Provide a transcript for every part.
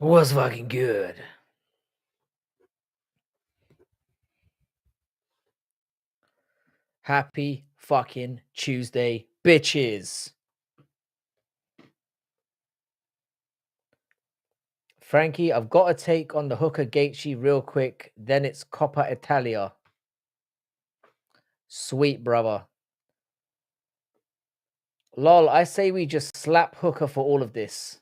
Was fucking good. Happy fucking Tuesday, bitches. Frankie, I've got to take on the hooker Gaethje real quick. Then it's Coppa Italia. Sweet, brother. Lol, I say we just slap hooker for all of this.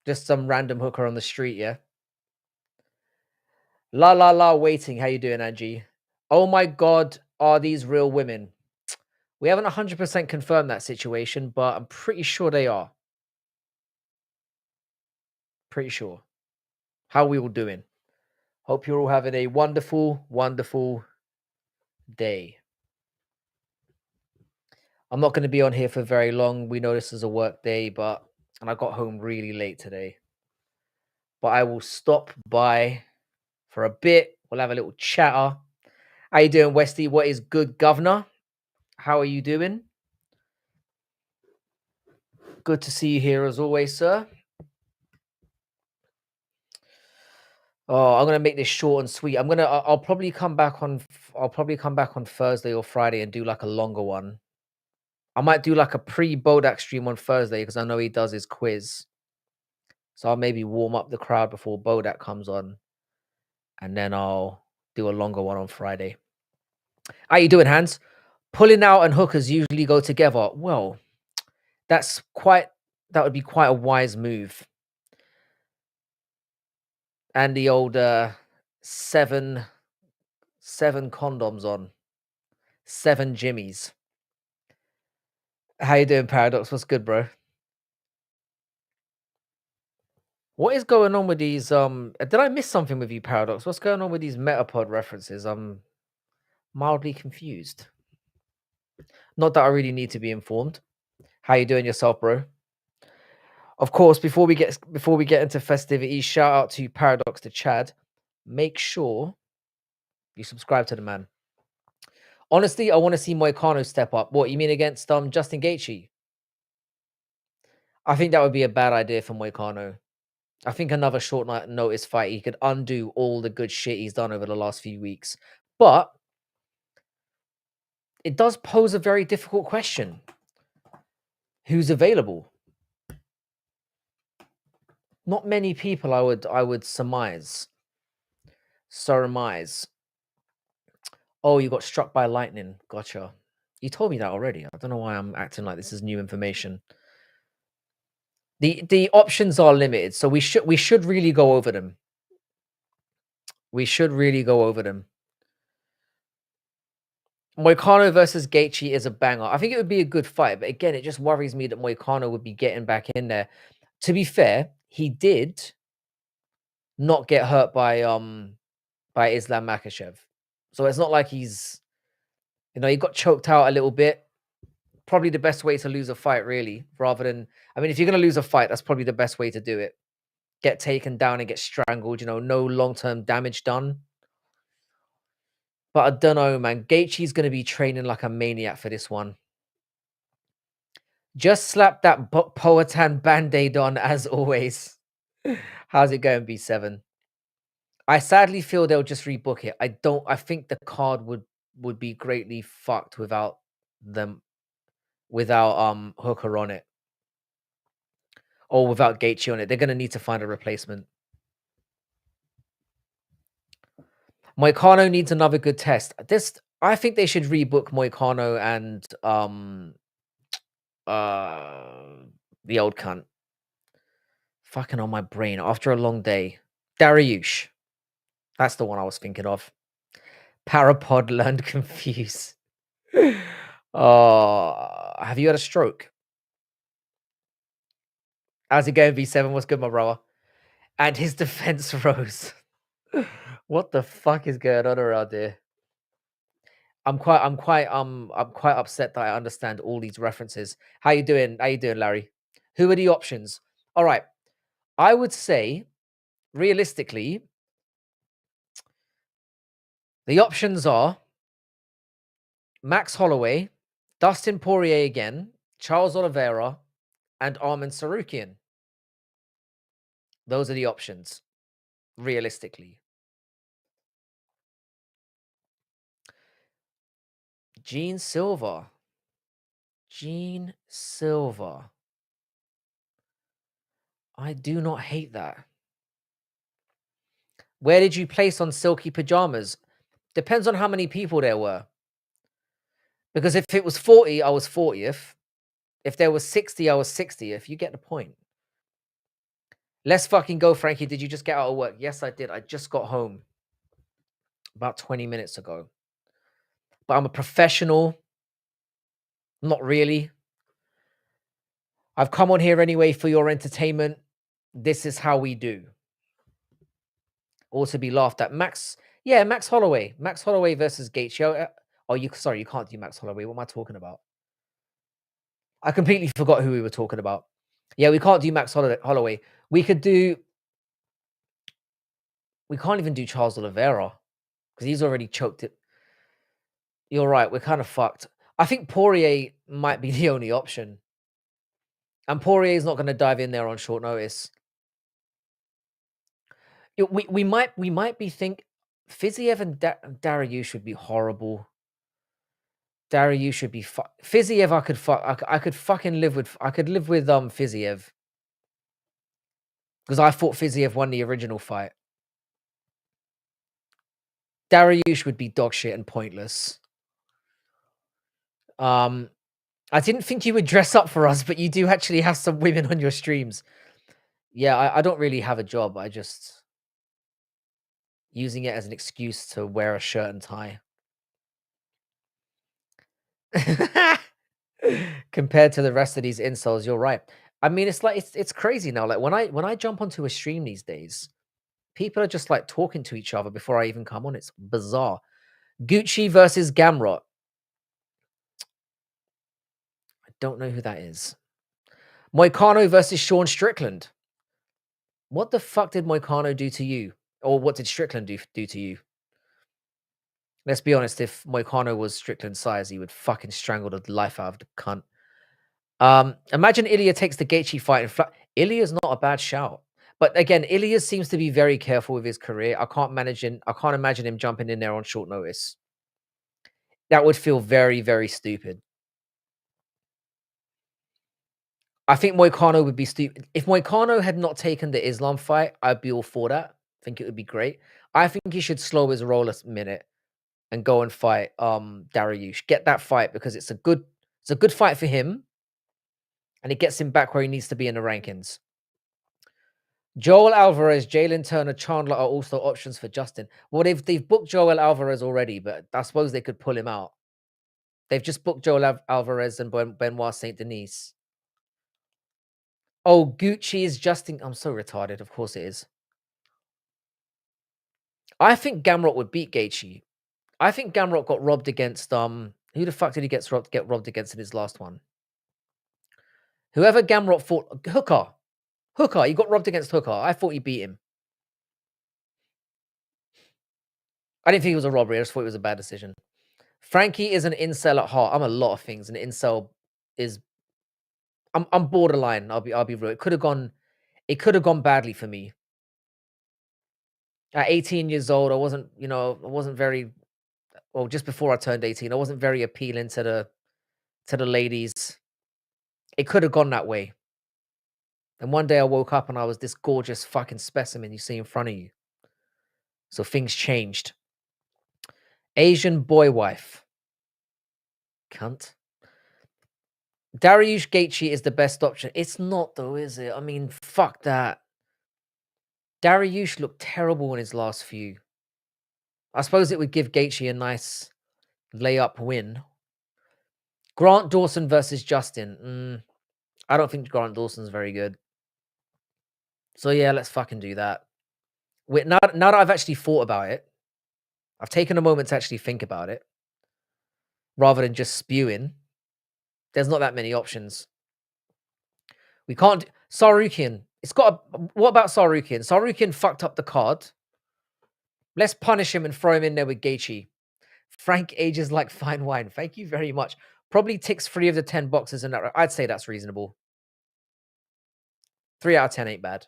Just some random hooker on the street, yeah? La la la waiting. How you doing, Angie? Oh my god, are these real women? We haven't 100% confirmed that situation, but I'm pretty sure they are. Pretty sure. How we all doing? Hope you're all having a wonderful, wonderful day. I'm not going to be on here for very long. We know this is a work day, and I got home really late today. But I will stop by for a bit. We'll have a little chatter. How you doing, Westy? What is good, governor? How are you doing? Good to see you here as always, sir. Oh, I'm gonna make this short and sweet. I'll probably come back on. I'll probably come back on Thursday or Friday and do like a longer one. I might do like a pre-Bodak stream on Thursday because I know he does his quiz. So I'll maybe warm up the crowd before Bodak comes on, and then I'll do a longer one on Friday. How you doing, Hans? Pulling out and hookers usually go together. Well, that would be quite a wise move. And the old seven condoms on, 7 jimmies. How you doing, Paradox? What's good, bro? What is going on with these? Did I miss something with you, Paradox? What's going on with these Metapod references? I'm mildly confused. Not that I really need to be informed. How you doing yourself, bro? Of course, before we get into festivities, shout out to Paradox to Chad. Make sure you subscribe to the man. Honestly, I want to see Moicano step up. What you mean against Justin Gaethje? I think that would be a bad idea for Moicano. I think another short notice fight, he could undo all the good shit he's done over the last few weeks. But it does pose a very difficult question. Who's available? Not many people, I would surmise. Surmise. Oh, you got struck by lightning. Gotcha. You told me that already. I don't know why I'm acting like this is new information. The options are limited, so we should really go over them. We should really go over them. Moicano versus Gaethje is a banger. I think it would be a good fight, but again, it just worries me that Moicano would be getting back in there. To be fair, he did not get hurt by Islam Makhachev. So it's not like he's, he got choked out a little bit. Probably the best way to lose a fight, really, rather than, if you're going to lose a fight, that's probably the best way to do it. Get taken down and get strangled, no long-term damage done. But I don't know, man. Gaethje's going to be training like a maniac for this one. Just slap that Poatan Band-Aid on, as always. How's it going, B7? I sadly feel they'll just rebook it. I think the card would be greatly fucked without Hooker on it. Or without Gaethje on it. They're going to need to find a replacement. Moicano needs another good test. I think they should rebook Moicano and the old cunt. Fucking on my brain after a long day. Dariush. That's the one I was thinking of. Parapod learned confused. Oh, have you had a stroke? How's it going, V7? What's good, my brother? And his defense rose. What the fuck is going on around here? I'm quite upset that I understand all these references. How you doing? How you doing, Larry? Who are the options? All right. I would say, realistically, the options are Max Holloway, Dustin Poirier again, Charles Oliveira, and Armin Sarukian. Those are the options, realistically. Gene Silver. Gene Silver. I do not hate that. Where did you place on Silky Pajamas? Depends on how many people there were. Because if it was 40, I was 40th. If there was 60, I was 60th. You get the point. Let's fucking go, Frankie. Did you just get out of work? Yes, I did. I just got home about 20 minutes ago. But I'm a professional. Not really. I've come on here anyway for your entertainment. This is how we do. Or to be laughed at. Max, yeah, Max Holloway. Max Holloway versus Gaethje. Oh, sorry, you can't do Max Holloway. What am I talking about? I completely forgot who we were talking about. Yeah, we can't do Max Holloway. We could do. We can't even do Charles Oliveira because he's already choked it. You're right. We're kind of fucked. I think Poirier might be the only option, and Poirier is not going to dive in there on short notice. We might be think Fiziev and Dariush would be horrible. Dariush should be Fiziev. I could fucking live with. I could live with Fiziev because I thought Fiziev won the original fight. Dariush would be dog shit and pointless. I didn't think you would dress up for us, but you do actually have some women on your streams. Yeah, I don't really have a job. I just using it as an excuse to wear a shirt and tie. Compared to the rest of these insults, you're right. I mean, it's like it's crazy now. Like when I jump onto a stream these days, people are just like talking to each other before I even come on. It's bizarre. Gucci versus Gamrot. I don't know who that is. Moicano versus Sean Strickland. What the fuck did Moicano do to you? Or what did Strickland do to you? Let's be honest, if Moicano was Strickland's size, he would fucking strangle the life out of the cunt. Imagine Ilya takes the Gaethje fight and Ilya's not a bad shout. But again, Ilya seems to be very careful with his career. I can't imagine him jumping in there on short notice. That would feel very, very stupid. I think Moicano would be stupid. If Moicano had not taken the Islam fight, I'd be all for that. I think it would be great. I think he should slow his roll a minute and go and fight Dariush. Get that fight because it's a good fight for him. And it gets him back where he needs to be in the rankings. Joel Alvarez, Jalen Turner, Chandler are also options for Justin. Well, they've booked Joel Alvarez already, but I suppose they could pull him out. They've just booked Joel Alvarez and Benoit Saint Denis. Oh, Gucci is Justin. I'm so retarded. Of course it is. I think Gamrot would beat Gaethje. I think Gamrot got robbed against who the fuck did he get robbed against in his last one? Whoever Gamrot fought, Hooker, he got robbed against Hooker. I thought he beat him. I didn't think it was a robbery. I just thought it was a bad decision. Frankie is an incel at heart. I'm a lot of things. An incel is. I'm borderline. I'll be real. It could have gone badly for me. At 18 years old, I wasn't very. Well, just before I turned 18, I wasn't very appealing to the ladies. It could have gone that way. And one day I woke up and I was this gorgeous fucking specimen you see in front of you. So things changed. Asian boy wife. Cunt. Dariush Gaethje is the best option. It's not though, is it? I mean, fuck that. Dariush looked terrible in his last few. I suppose it would give Gaethje a nice layup win. Grant Dawson versus Justin. I don't think Grant Dawson's very good. So yeah, let's fucking do that. Now that I've actually thought about it, I've taken a moment to actually think about it, rather than just spewing. There's not that many options. We can't. Sarukian. What about Sarukian? Sarukian fucked up the card. Let's punish him and throw him in there with Gaethje. Frank ages like fine wine. Thank you very much. Probably ticks 3 of the 10 boxes in that. I'd say that's reasonable. 3 out of 10 ain't bad.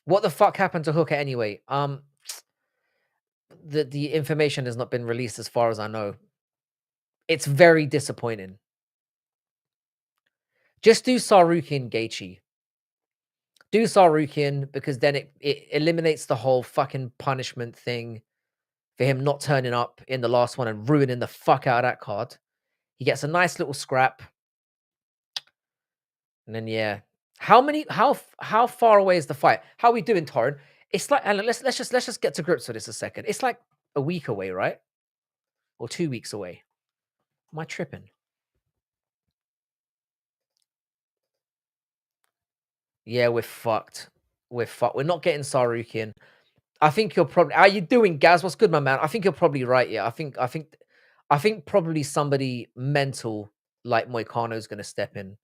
What the fuck happened to Hooker anyway? The information has not been released as far as I know. It's very disappointing. Just do Sarukian Gaethje. Do Sarukian because then it eliminates the whole fucking punishment thing for him not turning up in the last one and ruining the fuck out of that card. He gets a nice little scrap, and then yeah. How far away is the fight? How are we doing, Torrin? It's like, and let's just get to grips with this a second. It's like a week away, right? Or 2 weeks away. Am I tripping? Yeah, we're fucked. We're fucked. We're not getting Sarukian. I think you're probably. How you doing, Gaz? What's good, my man? I think you're probably right. Yeah, I think probably somebody mental like Moicano is going to step in,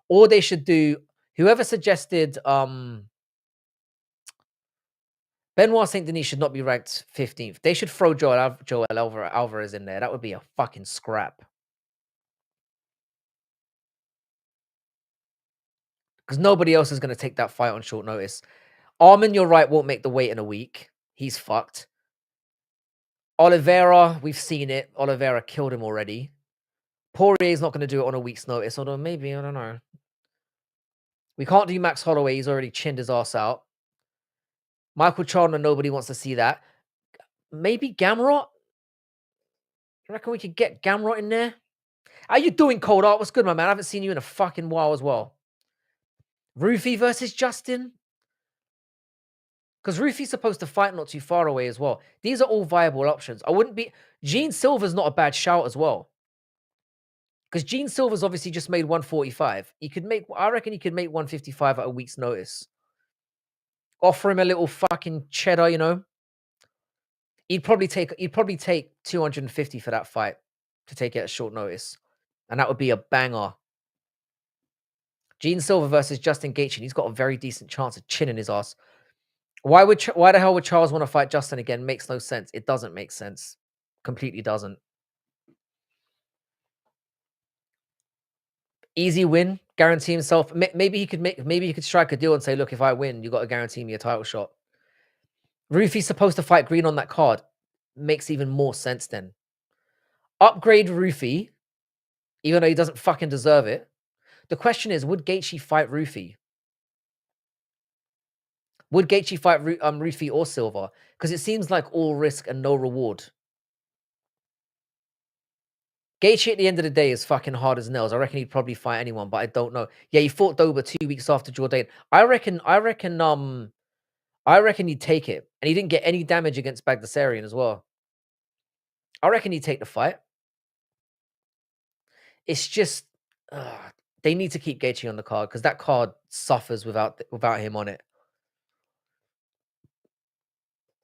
or they should do. Whoever suggested Benoit Saint Denis should not be ranked 15th. They should throw Joel Alvarez in there. That would be a fucking scrap. Because nobody else is going to take that fight on short notice. Armin, you're right, won't make the weight in a week. He's fucked. Oliveira, we've seen it. Oliveira killed him already. Poirier's not going to do it on a week's notice, although maybe, I don't know. We can't do Max Holloway. He's already chinned his ass out. Michael Chandler, nobody wants to see that. Maybe Gamrot? You reckon we could get Gamrot in there? How you doing, Cold Art? What's good, my man? I haven't seen you in a fucking while as well. Rufy versus Justin? Because Rufy's supposed to fight not too far away as well. These are all viable options. I wouldn't be... Gene Silver's not a bad shout as well. Because Gene Silver's obviously just made 145. He could make... I reckon he could make 155 at a week's notice. Offer him a little fucking cheddar, you know? He'd probably take 250 for that fight to take it at short notice. And that would be a banger. Gene Silver versus Justin Gaethje. He's got a very decent chance of chinning his ass. Why the hell would Charles want to fight Justin again? Makes no sense. It doesn't make sense. Completely doesn't. Easy win, guarantee himself. Maybe he could strike a deal and say, look, if I win, you got to guarantee me a title shot. Rufy's supposed to fight Green on that card. Makes even more sense then. Upgrade Rufy, even though he doesn't fucking deserve it. The question is, would Gaethje fight Rufy? Would Gaethje fight Rufy or Silva? Because it seems like all risk and no reward. Gaethje at the end of the day is fucking hard as nails. I reckon he'd probably fight anyone, but I don't know. Yeah, he fought Dober 2 weeks after Jourdain. I reckon he'd take it. And he didn't get any damage against Bagdasarian as well. I reckon he'd take the fight. It's just they need to keep Gaethje on the card because that card suffers without him on it.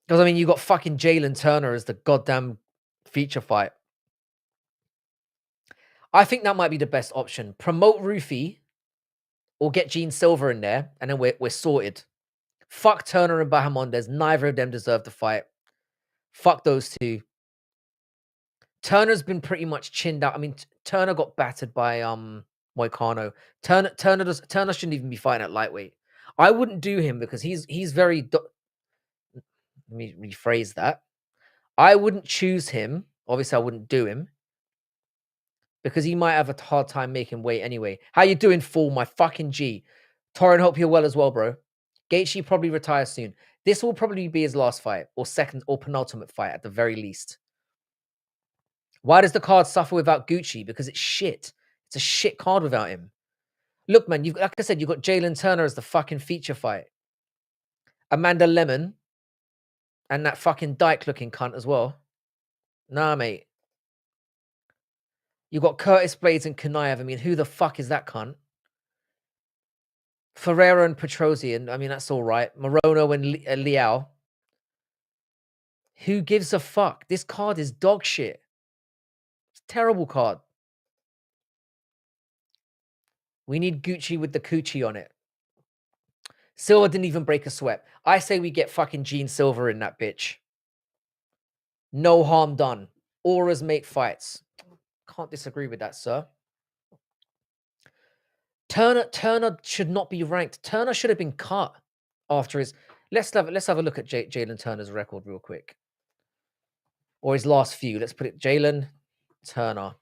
Because I mean, you got fucking Jalen Turner as the goddamn feature fight. I think that might be the best option. Promote Rufy or get Gene Silver in there, and then we're sorted. Fuck Turner and Bahamondes. Neither of them deserve to fight. Fuck those two. Turner's been pretty much chinned out. I mean, Turner got battered by Moicano. Turner shouldn't even be fighting at lightweight. I wouldn't do him because he's very. Let me rephrase that. I wouldn't choose him. Obviously, I wouldn't do him because he might have a hard time making weight anyway. How you doing, fool? My fucking G. Torrin, hope you're well as well, bro. Gaethje probably retires soon. This will probably be his last fight or second or penultimate fight at the very least. Why does the card suffer without Gucci? Because it's shit. It's a shit card without him. Look, man, like I said, you've got Jalen Turner as the fucking feature fight. Amanda Lemon and that fucking dyke-looking cunt as well. Nah, mate. You got Curtis Blades and Kanaev. I mean, who the fuck is that cunt? Ferreira and Petrosian. I mean, that's all right. Morono and Liao. Who gives a fuck? This card is dog shit. It's a terrible card. We need Gucci with the coochie on it. Silva didn't even break a sweat. I say we get fucking Gene Silver in that bitch. No harm done. Auras make fights. Can't disagree with that, sir. Turner should not be ranked. Turner should have been cut after his... Let's have a look at Jalen Turner's record real quick, or his last few. Let's put it Jalen Turner.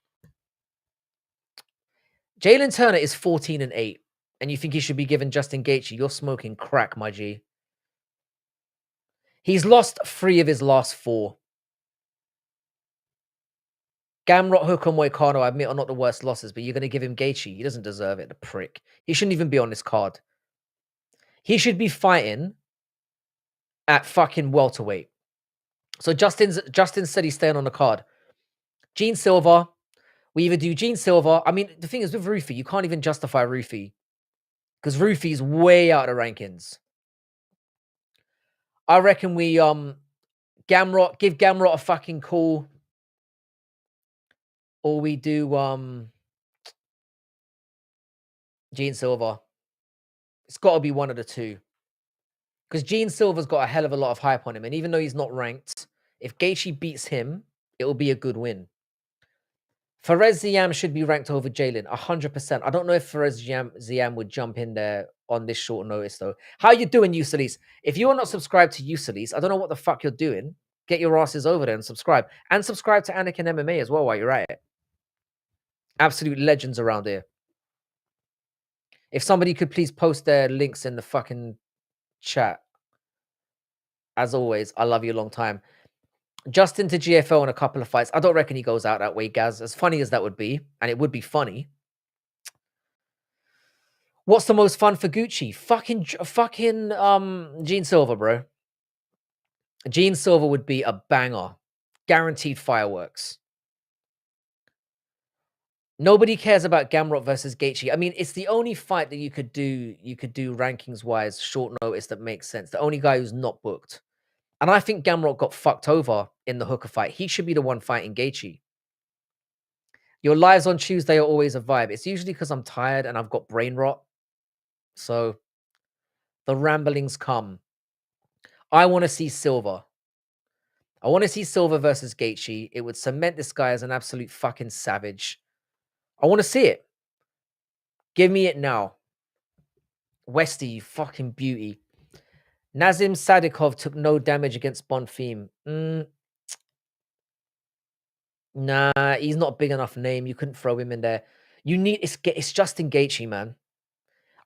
Jalen Turner is 14-8, and you think he should be given Justin Gaethje? You're smoking crack, my G. He's lost 3 of his last 4. Gamrot, Hook, and Moicano, I admit, are not the worst losses, but you're going to give him Gaethje. He doesn't deserve it, the prick. He shouldn't even be on this card. He should be fighting at fucking welterweight. So Justin said he's staying on the card. Gene Silva. We either do Gene Silva. I mean, the thing is with Rufy, you can't even justify Rufy because Rufy's way out of the rankings. I reckon we Gamrot, give Gamrot a fucking call, or we do Gene Silva. It's got to be one of the two because Gene Silva's got a hell of a lot of hype on him, and even though he's not ranked, if Gaethje beats him, it will be a good win. Fares Ziam should be ranked over Jalen, 100%. I don't know if Fares Ziam would jump in there on this short notice, though. How you doing, Usalis? If you are not subscribed to Usalis, I don't know what the fuck you're doing. Get your asses over there and subscribe. And subscribe to Anakin MMA as well while you're at it. Absolute legends around here. If somebody could please post their links in the fucking chat. As always, I love you a long time. Justin to GFL in a couple of fights. I don't reckon he goes out that way, Gaz. As funny as that would be, and it would be funny. What's the most fun for Gucci? Fucking Gene Silva, bro. Gene Silva would be a banger. Guaranteed fireworks. Nobody cares about Gamrot versus Gaethje. I mean, it's the only fight that you could do rankings-wise, short notice that makes sense. The only guy who's not booked. And I think Gamrot got fucked over in the Hooker fight. He should be the one fighting Gaethje. Your lives on Tuesday are always a vibe. It's usually because I'm tired and I've got brain rot. So the ramblings come. I want to see Silva. I want to see Silva versus Gaethje. It would cement this guy as an absolute fucking savage. I want to see it. Give me it now. Westy, you fucking beauty. Nazim Sadikov took no damage against Bonfim. Nah, he's not a big enough name. You couldn't throw him in there. You need it's Justin Gaethje, man.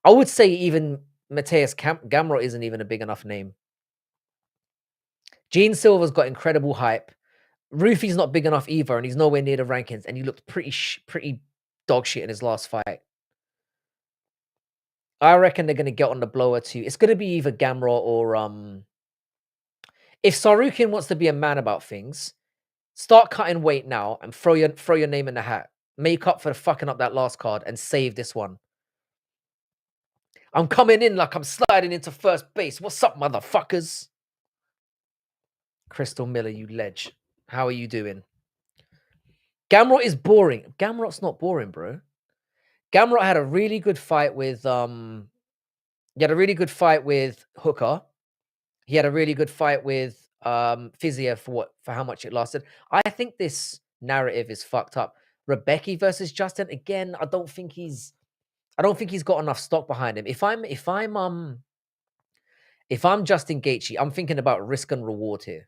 I would say even Mateus Gamrot isn't even a big enough name. Gene Silva's got incredible hype. Rufy's not big enough either, and he's nowhere near the rankings. And he looked pretty dog shit in his last fight. I reckon they're gonna get on the blower too. It's gonna be either Gamrot or if Sarukin wants to be a man about things, start cutting weight now and throw your name in the hat. Make up for the fucking up that last card and save this one. I'm coming in like I'm sliding into first base. What's up, motherfuckers? Crystal Miller, you ledge. How are you doing? Gamrot is boring. Gamrot's not boring, bro. Gamrot had a really good fight with he had a really good fight with Hooker. He had a really good fight with Fiziev for how much it lasted. I think this narrative is fucked up. Rebecca versus Justin again. I don't think he's got enough stock behind him. If I'm Justin Gaethje, I'm thinking about risk and reward here.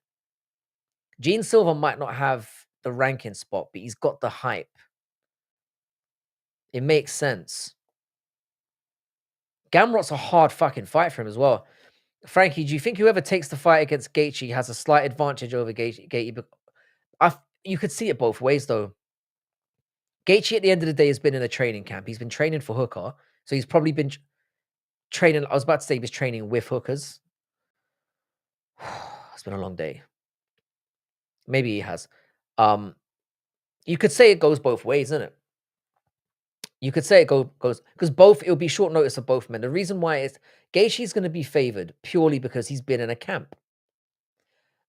Gene Silva might not have the ranking spot, but he's got the hype. It makes sense. Gamrot's a hard fucking fight for him as well. Frankie, do you think whoever takes the fight against Gaethje has a slight advantage over Gaethje? You could see it both ways, though. Gaethje, at the end of the day, has been in a training camp. He's been training for Hooker, so he's probably been training. I was about to say he was training with hookers. It's been a long day. Maybe he has. You could say it goes both ways, isn't it? You could say it goes because both. It'll be short notice of both men. The reason why is Gaethje's going to be favored purely because he's been in a camp.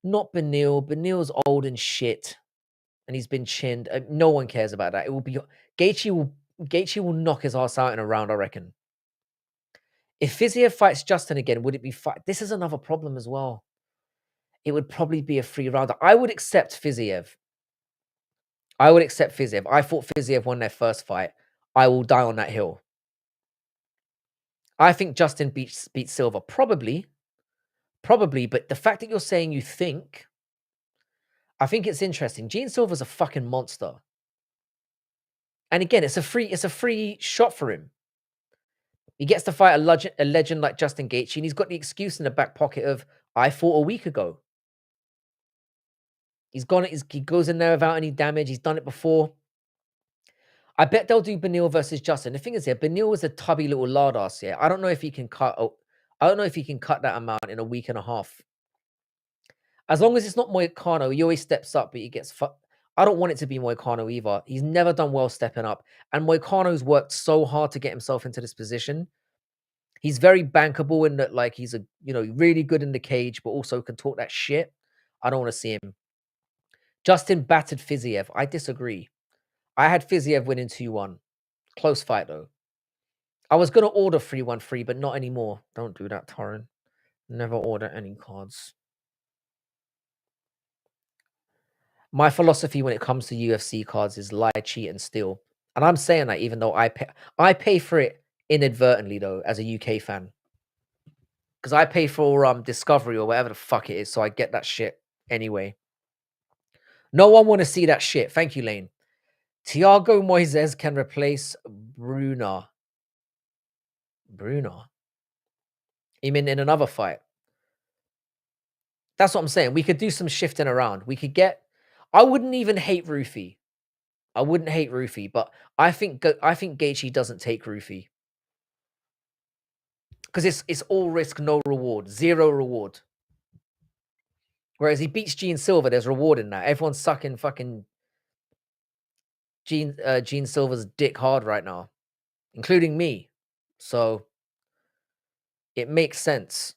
Not Beneil. Beneil's old and shit, and he's been chinned. No one cares about that. It will be Gaethje will knock his ass out in a round, I reckon. If Fiziev fights Justin again, would it be fight? This is another problem as well. It would probably be a 3-rounder. I would accept Fiziev. I thought Fiziev won their first fight. I will die on that hill. I think Justin beats Silva. Probably. Probably, but the fact that you're saying you think, I think it's interesting. Gene Silver's a fucking monster. And again, it's a free shot for him. He gets to fight a legend like Justin Gaethje, and he's got the excuse in the back pocket of, I fought a week ago. He goes in there without any damage. He's done it before. I bet they'll do Beneil versus Justin. The thing is, Beneil is a tubby little lard ass. Yeah, I don't know if he can cut. I don't know if he can cut that amount in a week and a half. As long as it's not Moicano, he always steps up, but he gets fucked. I don't want it to be Moicano either. He's never done well stepping up, and Moicano's worked so hard to get himself into this position. He's very bankable in that, like, he's really good in the cage, but also can talk that shit. I don't want to see him. Justin battered Fiziev. I disagree. I had Fiziev winning 2-1. Close fight, though. I was going to order 3-1-3, but not anymore. Don't do that, Torrin. Never order any cards. My philosophy when it comes to UFC cards is lie, cheat, and steal. And I'm saying that even though I pay for it inadvertently, though, as a UK fan. Because I pay for Discovery or whatever the fuck it is, so I get that shit anyway. No one want to see that shit. Thank you, Lane. Thiago Moises can replace Bruna. You mean in another fight? That's what I'm saying. We could do some shifting around. We could get. I wouldn't even hate Rufy. I wouldn't hate Rufy, but I think Gaethje doesn't take Rufy because it's all risk, no reward, zero reward. Whereas he beats Gene Silver, there's reward in that. Everyone's sucking fucking Gene Silver's dick hard right now, including me. So it makes sense.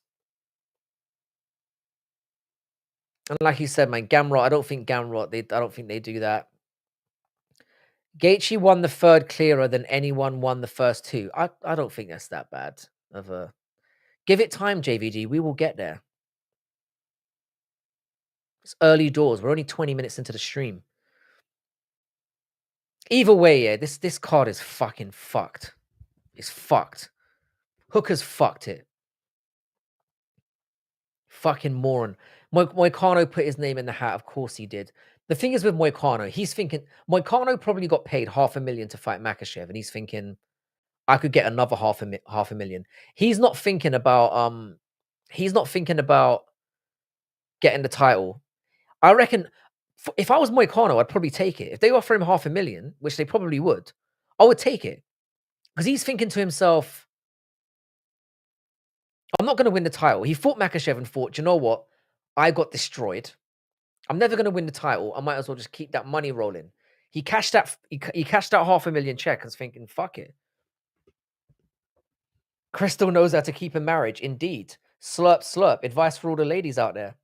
And like you said, man, Gamrot, I don't think they do that. Gaethje won the third clearer than anyone won the first two. I don't think that's that bad of a. Give it time, JVG. We will get there. It's early doors. We're only 20 minutes into the stream. Either way, yeah, this card is fucking fucked. It's fucked. Hooker's fucked it. Fucking moron. Moicano put his name in the hat. Of course he did. The thing is with Moicano, he's thinking Moicano probably got paid $500,000 to fight Makhachev, and he's thinking, I could get another $500,000. He's not thinking about getting the title. I reckon if I was Moicano, I'd probably take it. If they offer him $500,000, which they probably would, I would take it. Because he's thinking to himself, I'm not going to win the title. He fought Makhachev and thought, you know what? I got destroyed. I'm never going to win the title. I might as well just keep that money rolling. He cashed that $500,000 check and was thinking, fuck it. Crystal knows how to keep a marriage. Indeed. Slurp, slurp. Advice for all the ladies out there.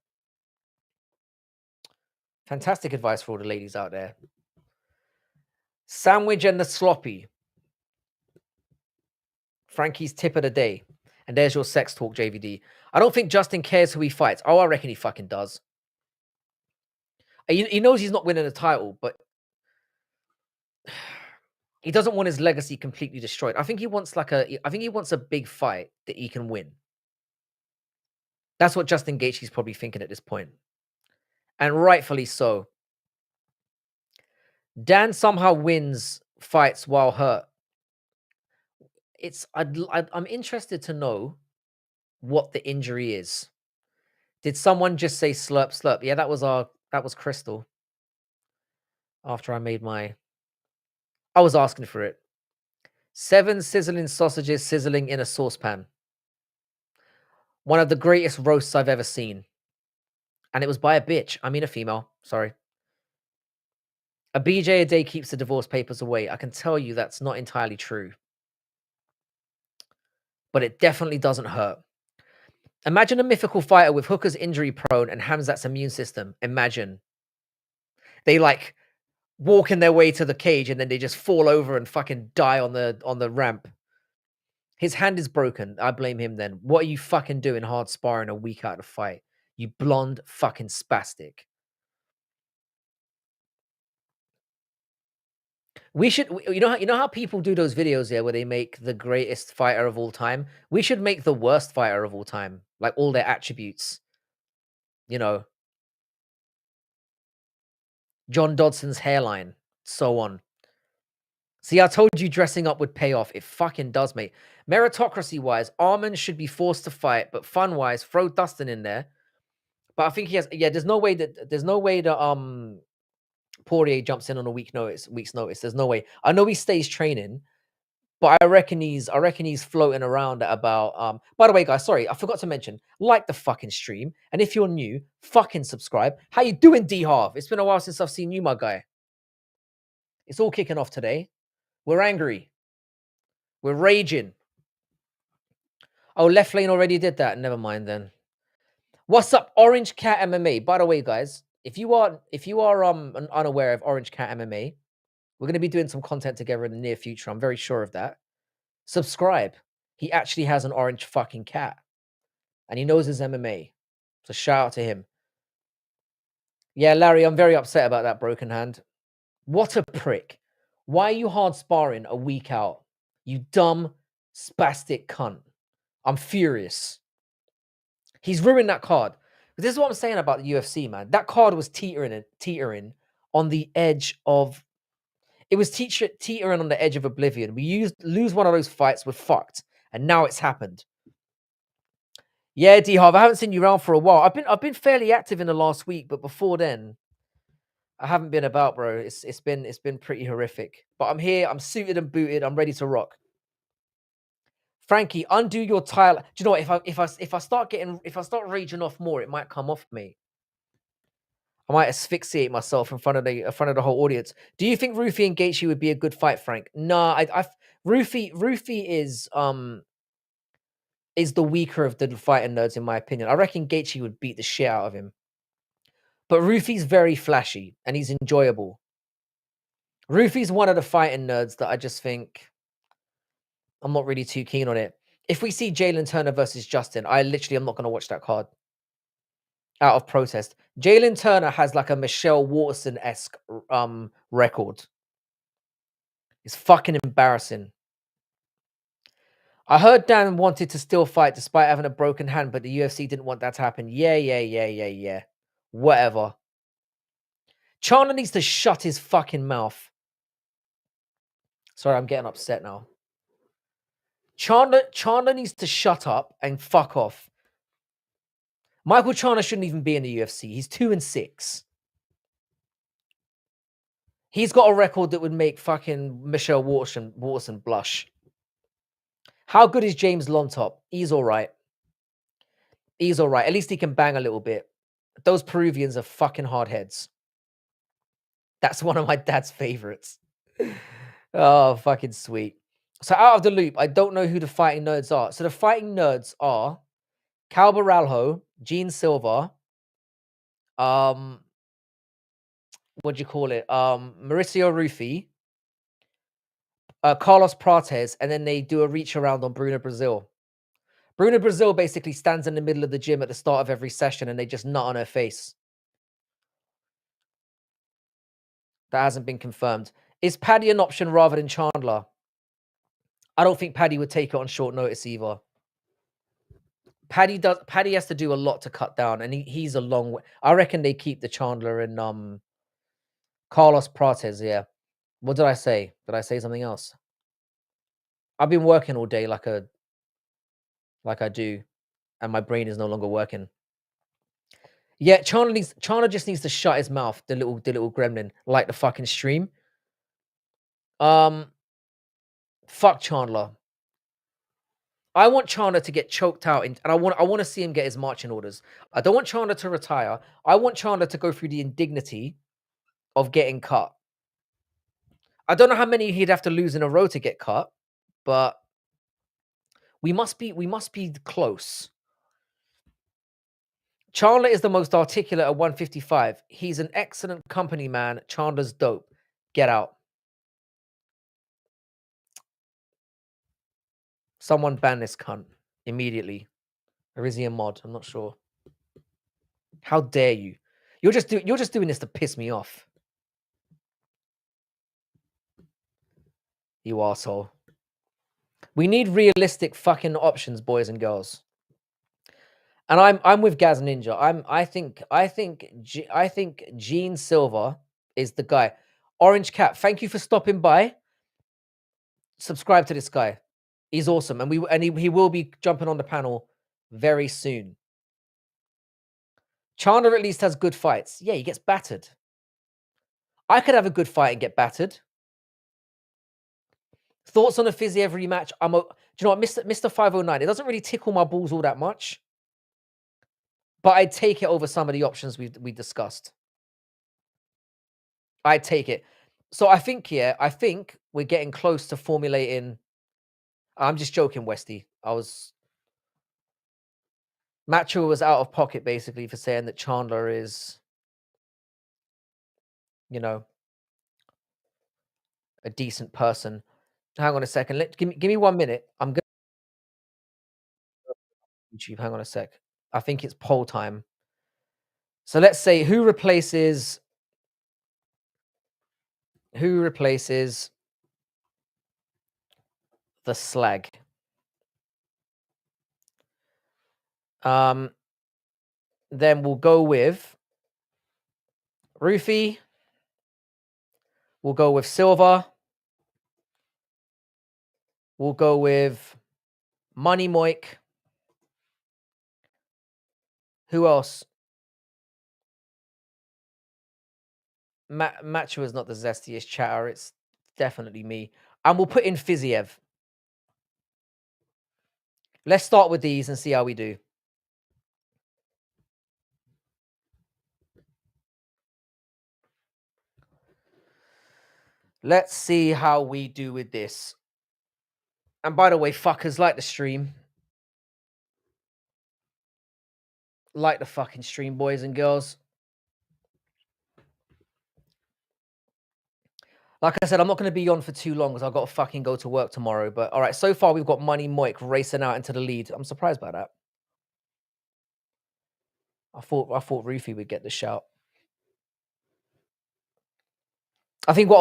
Fantastic advice for all the ladies out there. Sandwich and the sloppy. Frankie's tip of the day. And there's your sex talk, JVD. I don't think Justin cares who he fights. Oh, I reckon he fucking does. He knows he's not winning the title, but he doesn't want his legacy completely destroyed. I think he wants a big fight that he can win. That's what Justin Gaethje's probably thinking at this point. And rightfully so. Dan somehow wins fights while hurt. I'm interested to know what the injury is. Did someone just say slurp slurp? Yeah, that was Crystal. After I made I was asking for it. 7 sizzling sausages sizzling in a saucepan. One of the greatest roasts I've ever seen. And it was by a bitch. I mean a female. Sorry. A BJ a day keeps the divorce papers away. I can tell you that's not entirely true. But it definitely doesn't hurt. Imagine a mythical fighter with Hooker's injury prone and Hamzat's immune system. Imagine. They like walking their way to the cage and then they just fall over and fucking die on the ramp. His hand is broken. I blame him then. What are you fucking doing hard sparring a week out of the fight? You blonde fucking spastic. We should, you know how people do those videos here where they make the greatest fighter of all time. We should make the worst fighter of all time, like all their attributes. You know, John Dodson's hairline, so on. See, I told you dressing up would pay off. It fucking does, mate. Meritocracy wise, Arman should be forced to fight, but fun wise, throw Dustin in there. But I think he has. Yeah, there's no way that Poirier jumps in on a week's notice. There's no way. I know he stays training, but I reckon he's floating around at about by the way, guys, sorry, I forgot to mention, like the fucking stream. And if you're new, fucking subscribe. How you doing, D Harv? It's been a while since I've seen you, my guy. It's all kicking off today. We're angry. We're raging. Oh, left lane already did that. Never mind then. What's up, Orange Cat MMA? By the way, guys, if you are unaware of Orange Cat MMA, we're going to be doing some content together in the near future. I'm very sure of that. Subscribe. He actually has an orange fucking cat, and he knows his MMA. So shout out to him. Yeah, Larry, I'm very upset about that broken hand. What a prick. Why are you hard sparring a week out? You dumb, spastic cunt. I'm furious. He's ruined that card. This is what I'm saying about the UFC, man. That card was teetering on the edge of. It was teetering on the edge of oblivion. Lose one of those fights, we're fucked. And now it's happened. Yeah, D Harv, I haven't seen you around for a while. I've been fairly active in the last week, but before then, I haven't been about, bro. It's been pretty horrific. But I'm here. I'm suited and booted. I'm ready to rock. Frankie, undo your tile. Do you know what? If I start raging off more, it might come off me. I might asphyxiate myself in front of the whole audience. Do you think Rufy and Gaethje would be a good fight, Frank? Nah, Rufy is the weaker of the fighting nerds in my opinion. I reckon Gaethje would beat the shit out of him. But Rufy's very flashy and he's enjoyable. Rufy's one of the fighting nerds that I just think I'm not really too keen on it. If we see Jalen Turner versus Justin, I literally am not going to watch that card out of protest. Jalen Turner has like a Michelle Waterson-esque record. It's fucking embarrassing. I heard Dan wanted to still fight despite having a broken hand, but the UFC didn't want that to happen. Yeah. Whatever. Chandler needs to shut his fucking mouth. Sorry, I'm getting upset now. Chandler needs to shut up and fuck off. Michael Chandler shouldn't even be in the UFC. He's 2-6. He's got a record that would make fucking Michelle Waterson blush. How good is James Lontop? He's all right. He's all right. At least he can bang a little bit. Those Peruvians are fucking hard heads. That's one of my dad's favorites. Oh, fucking sweet. So out of the loop, I don't know who the fighting nerds are. So the fighting nerds are Cal Baralho, Gene Silva, what do you call it? Mauricio Rufy, Carlos Prates, and then they do a reach around on Bruno Brazil. Bruno Brazil basically stands in the middle of the gym at the start of every session and they just nut on her face. That hasn't been confirmed. Is Paddy an option rather than Chandler? I don't think Paddy would take it on short notice either. Paddy has to do a lot to cut down, and he's a long way. I reckon they keep the Chandler and Carlos Prates, yeah. What did I say? Did I say something else? I've been working all day like I do, and my brain is no longer working. Yeah, Chandler just needs to shut his mouth, the little gremlin, like the fucking stream. Fuck Chandler. I want Chandler to get choked out, and I want to see him get his marching orders. I don't want Chandler to retire. I want Chandler to go through the indignity of getting cut. I don't know how many he'd have to lose in a row to get cut, but we must be close. Chandler is the most articulate at 155. He's an excellent company man. Chandler's dope. Get out. Someone ban this cunt immediately. Or is he a mod? I'm not sure. How dare you? You're just doing this to piss me off. You arsehole. We need realistic fucking options, boys and girls. And I'm with Gaz Ninja. I think Gene Silver is the guy. Orange Cat, thank you for stopping by. Subscribe to this guy. He's awesome, and he will be jumping on the panel very soon. Chandler at least has good fights. Yeah, he gets battered. I could have a good fight and get battered. Thoughts on a Fiziev rematch? Do you know what, Mr. 509? It doesn't really tickle my balls all that much, but I'd take it over some of the options we discussed. I'd take it. So I think, yeah, I think we're getting close to formulating. I'm just joking, Westy. Macho was out of pocket basically for saying that Chandler is, you know, a decent person. Hang on a second. Give me 1 minute. I'm going to YouTube. Hang on a sec. I think it's poll time. So let's say who replaces the slag? Then we'll go with Rufy. We'll go with Silver. We'll go with Money Moik. Who else? Macho is not the zestiest chatter. It's definitely me. And we'll put in Fiziev. Let's start with these and see how we do. Let's see how we do with this. And by the way, fuckers, like the stream. Like the fucking stream, boys and girls. Like I said, I'm not going to be on for too long because I've got to fucking go to work tomorrow. But all right, so far we've got Money Moik racing out into the lead. I'm surprised by that. I thought Rufy would get the shout. I think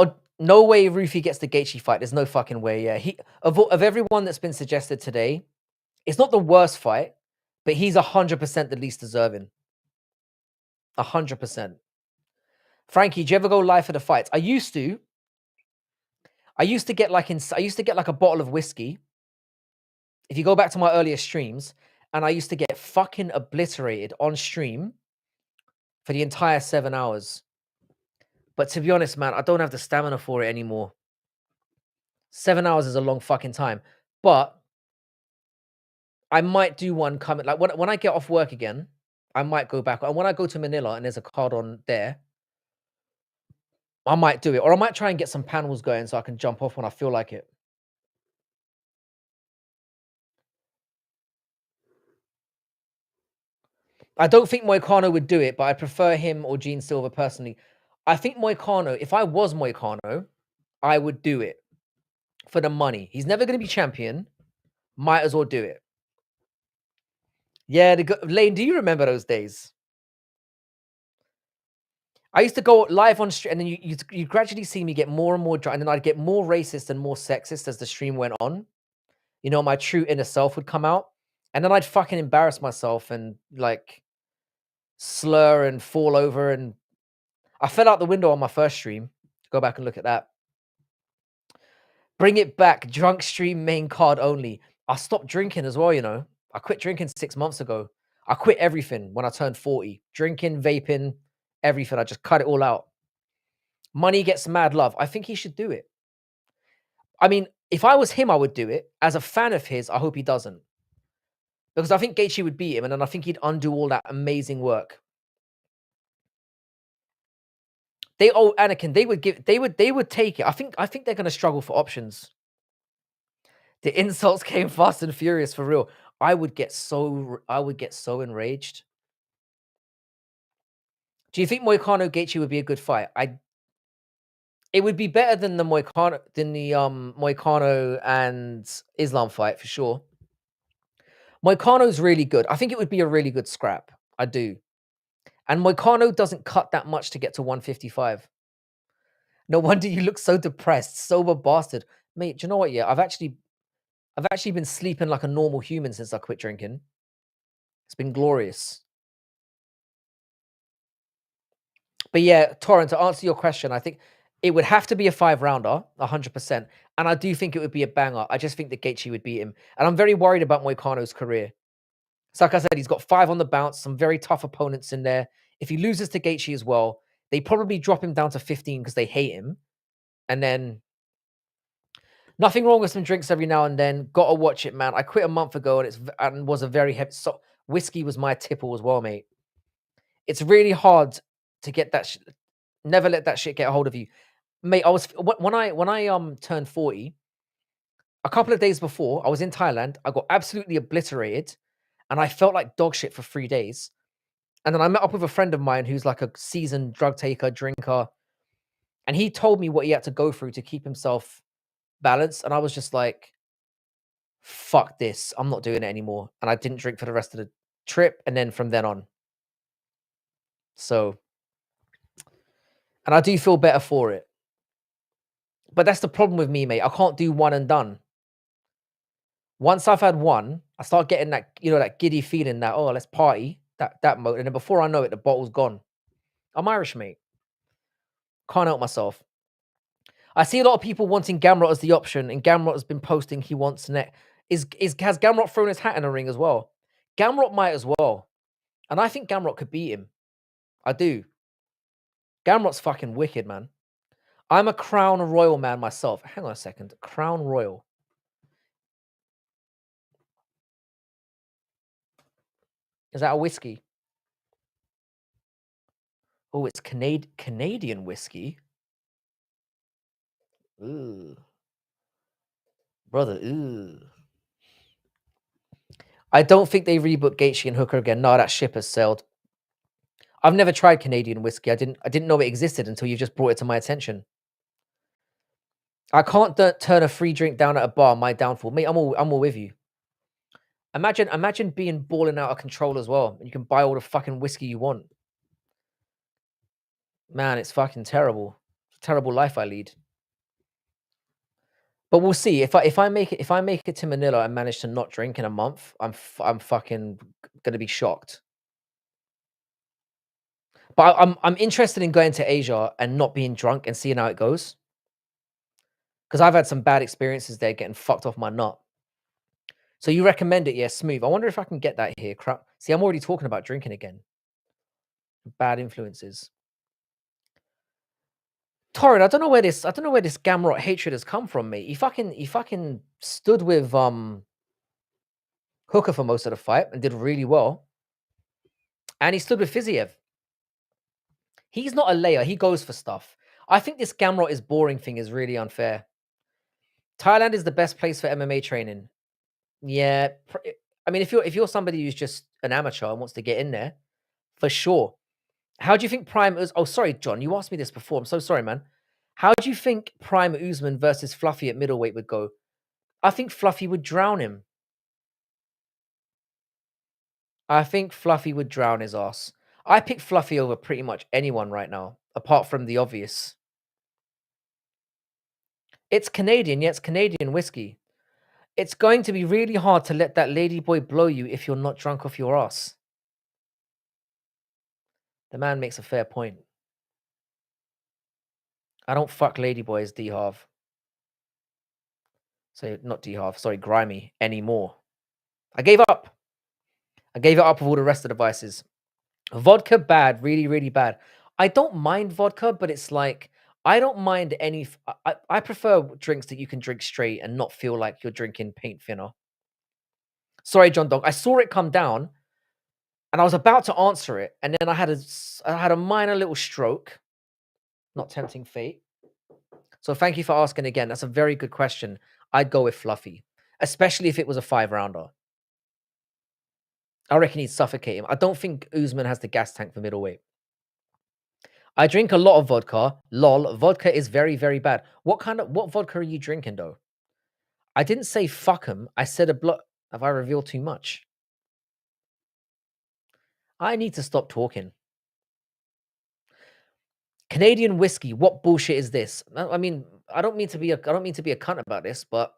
no way Rufy gets the Gaethje fight. There's no fucking way. Yeah, of everyone that's been suggested today, it's not the worst fight, but he's 100% the least deserving. 100%. Frankie, do you ever go live for the fights? I used to get like a bottle of whiskey. If you go back to my earlier streams, and I used to get fucking obliterated on stream for the entire 7 hours. But to be honest, man, I don't have the stamina for it anymore. 7 hours is a long fucking time. But I might do one coming, like when I get off work again, I might go back. And when I go to Manila and there's a card on there, I might do it. Or I might try and get some panels going so I can jump off when I feel like it. I don't think Moicano would do it, but I prefer him or Gene Silver personally. I think Moicano, if I was Moicano, I would do it for the money. He's never going to be champion. Might as well do it. Yeah, Lane, do you remember those days? I used to go live on stream, and then you gradually see me get more and more dry, and then I'd get more racist and more sexist as the stream went on. You know, my true inner self would come out, and then I'd fucking embarrass myself and like slur and fall over, and I fell out the window on my first stream. Go back and look at that. Bring it back, drunk stream main card only. I stopped drinking as well, you know. I quit drinking 6 months ago. I quit everything when I turned 40. Drinking, vaping, everything. I just cut it all out. Money gets mad love. I think he should do it. I mean, if I was him, I would do it. As a fan of his, I hope he doesn't. Because I think Gaethje would beat him, and then I think he'd undo all that amazing work. Anakin, they would take it. I think they're gonna struggle for options. The insults came fast and furious for real. I would get so enraged. Do you think Moicano Gaethje would be a good fight? It would be better than the Moicano and Islam fight for sure. Moicano's really good. I think it would be a really good scrap. I do. And Moicano doesn't cut that much to get to 155. No wonder you look so depressed, sober bastard. Mate, do you know what? Yeah, I've actually been sleeping like a normal human since I quit drinking. It's been glorious. But yeah, Torrent, to answer your question, I think it would have to be a 5 rounder, 100%. And I do think it would be a banger. I just think that Gaethje would beat him. And I'm very worried about Moicano's career. So like I said, he's got 5 on the bounce, some very tough opponents in there. If he loses to Gaethje as well, they probably drop him down to 15 because they hate him. And then nothing wrong with some drinks every now and then. Gotta watch it, man. I quit a month ago and was a very heavy. So whiskey was my tipple as well, mate. It's really hard to get that. Never let that shit get a hold of you, mate. I was when I turned 40, a couple of days before, I was in Thailand. I got absolutely obliterated, and I felt like dog shit for 3 days. And then I met up with a friend of mine who's like a seasoned drug taker, drinker, and he told me what he had to go through to keep himself balanced. And I was just like, "Fuck this! I'm not doing it anymore." And I didn't drink for the rest of the trip, and then from then on. So, and I do feel better for it. But that's the problem with me, mate. I can't do one and done. Once I've had one, I start getting that, that giddy feeling that, oh, let's party, that mode. And then before I know it, the bottle's gone. I'm Irish, mate. Can't help myself. I see a lot of people wanting Gamrot as the option, and Gamrot has been posting he wants net. Has Gamrot thrown his hat in the ring as well? Gamrot might as well. And I think Gamrot could beat him. I do. Gamrot's fucking wicked, man. I'm a Crown Royal man myself. Hang on a second. Crown Royal. Is that a whiskey? Oh, it's Canadian whiskey. Ooh, brother. Ooh. I don't think they rebook Gaethje and Hooker again. No, that ship has sailed. I've never tried Canadian whiskey. I didn't know it existed until you just brought it to my attention. I can't turn a free drink down at a bar. My downfall, mate. I'm all with you. Imagine being balling out of control as well. And you can buy all the fucking whiskey you want. Man, it's fucking terrible. Terrible life I lead. But we'll see. If I make it to Manila and manage to not drink in a month, I'm fucking gonna be shocked. But I'm interested in going to Asia and not being drunk and seeing how it goes. Because I've had some bad experiences there getting fucked off my nut. So you recommend it, yeah, smooth. I wonder if I can get that here. Crap. See, I'm already talking about drinking again. Bad influences. Torrid, I don't know where this Gamrot hatred has come from, mate. He fucking stood with Hooker for most of the fight and did really well. And he stood with Fiziev. He's not a layer, he goes for stuff. I think this Gamrot is boring thing is really unfair. Thailand is the best place for MMA training. Yeah, I mean, if you're somebody who's just an amateur and wants to get in there, for sure. How do you think Prime is? Oh, sorry, John, you asked me this before. I'm so sorry, man. How do you think Prime Usman versus Fluffy at middleweight would go? I think Fluffy would drown him. I think Fluffy would drown his ass. I pick Fluffy over pretty much anyone right now, apart from the obvious. It's Canadian, yeah, it's Canadian whiskey. It's going to be really hard to let that ladyboy blow you if you're not drunk off your ass. The man makes a fair point. I don't fuck ladyboys, D-Half. So, not D-Half, sorry, Grimy, anymore. I gave up. I gave it up with all the rest of the vices. Vodka, bad, really, really bad. I don't mind vodka, but it's like, I don't mind any. I prefer drinks that you can drink straight and not feel like you're drinking paint thinner. Sorry, John Dog. I saw it come down and I was about to answer it. And then I had a minor little stroke. Not tempting fate. So thank you for asking again. That's a very good question. I'd go with Fluffy, especially if it was a 5 rounder. I reckon he'd suffocate him. I don't think Usman has the gas tank for middleweight. I drink a lot of vodka. Lol, vodka is very, very bad. What vodka are you drinking though? I didn't say fuck him. I said a block. Have I revealed too much? I need to stop talking. Canadian whiskey. What bullshit is this? I mean, I don't mean to be a cunt about this, but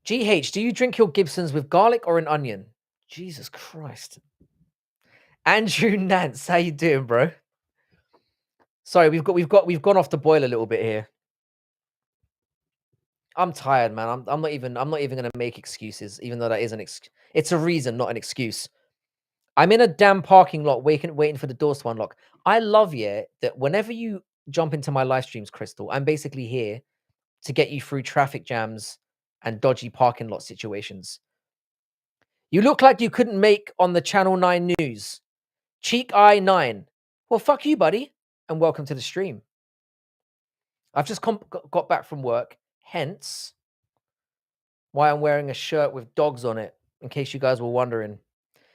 GH, do you drink your Gibsons with garlic or an onion? Jesus Christ. Andrew Nance, how you doing, bro? Sorry, we've gone off the boil a little bit here. I'm tired, man. I'm not even gonna make excuses, even though that is it's a reason, not an excuse. I'm in a damn parking lot waiting for the doors to unlock. I love, yeah, that whenever you jump into my live streams, Crystal, I'm basically here to get you through traffic jams and dodgy parking lot situations. You look like you couldn't make on the Channel 9 news. Cheek Eye 9. Well, fuck you, buddy, and welcome to the stream. I've just got back from work, hence why I'm wearing a shirt with dogs on it, in case you guys were wondering.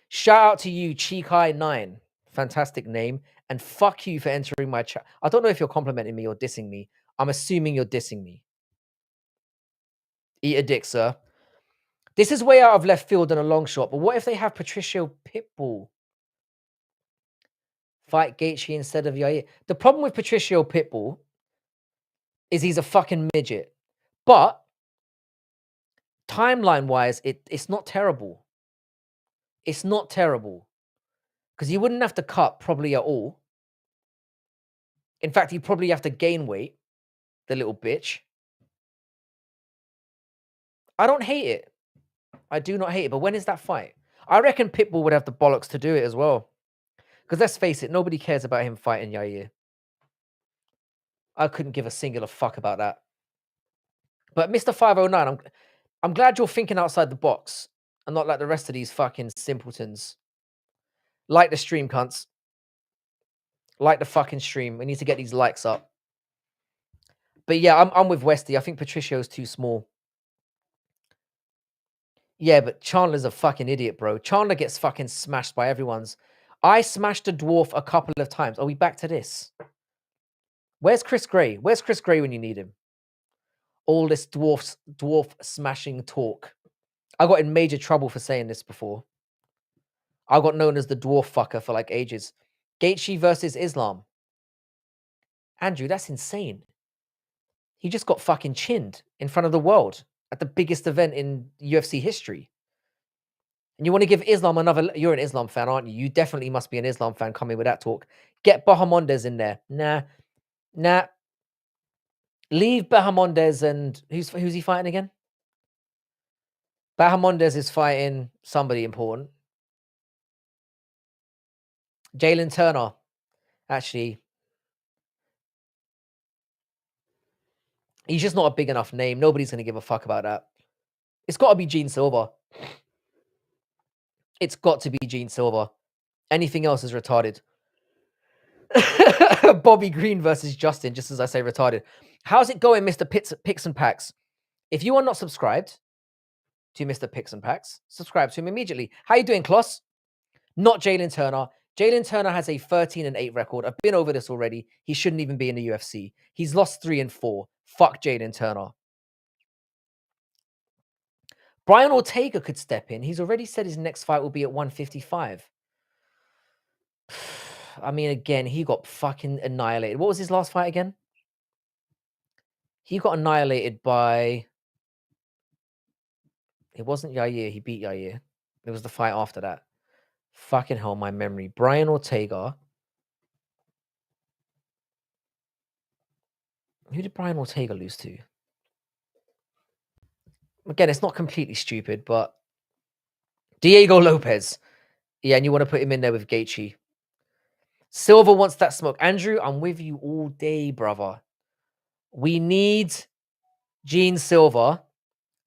Shout out to you, Cheek Eye 9. Fantastic name. And fuck you for entering my chat. I don't know if you're complimenting me or dissing me. I'm assuming you're dissing me. Eat a dick, sir. This is way out of left field and a long shot, but what if they have Patricio Pitbull fight Gaethje instead of Yair? The problem with Patricio Pitbull is he's a fucking midget. But timeline-wise, it's not terrible. It's not terrible. Because he wouldn't have to cut probably at all. In fact, he'd probably have to gain weight, the little bitch. I don't hate it. I do not hate it. But when is that fight? I reckon Pitbull would have the bollocks to do it as well. Because let's face it, nobody cares about him fighting Yair. I couldn't give a singular fuck about that. But Mr. 509, I'm glad you're thinking outside the box and not like the rest of these fucking simpletons. Like the stream, cunts. Like the fucking stream. We need to get these likes up. But yeah, I'm with Westy. I think Patricio's too small. Yeah, but Chandler's a fucking idiot, bro. Chandler gets fucking smashed by everyone's. I smashed a dwarf a couple of times. Are we back to this? Where's Chris Gray? Where's Chris Gray when you need him? All this dwarf smashing talk. I got in major trouble for saying this before. I got known as the dwarf fucker for like ages. Gaethje versus Islam. Andrew, that's insane. He just got fucking chinned in front of the world at the biggest event in UFC history. And you want to give Islam another... You're an Islam fan, aren't you? You definitely must be an Islam fan coming with that talk. Get Bahamondes in there. Nah. Leave Bahamondes and... Who's he fighting again? Bahamondes is fighting somebody important. Jalen Turner. Actually... He's just not a big enough name. Nobody's going to give a fuck about that. It's got to be Gene Silva. It's got to be Gene Silva. Anything else is retarded. Bobby Green versus Justin, just as I say retarded. How's it going, Mr. Picks and Packs? If you are not subscribed to Mr. Picks and Packs, subscribe to him immediately. How you doing, Kloss? Not Jalen Turner. Jalen Turner has a 13-8 record. I've been over this already. He shouldn't even be in the UFC. He's lost 3 and 4. Fuck Jalen Turner. Brian Ortega could step in. He's already said his next fight will be at 155. I mean, again, he got fucking annihilated. What was his last fight again? He got annihilated by... It wasn't Yair. He beat Yair. It was the fight after that. Fucking hell, my memory. Brian Ortega. Who did Brian Ortega lose to? Again, it's not completely stupid, but... Diego Lopez. Yeah, and you want to put him in there with Gaethje. Silva wants that smoke. Andrew, I'm with you all day, brother. We need Gene Silva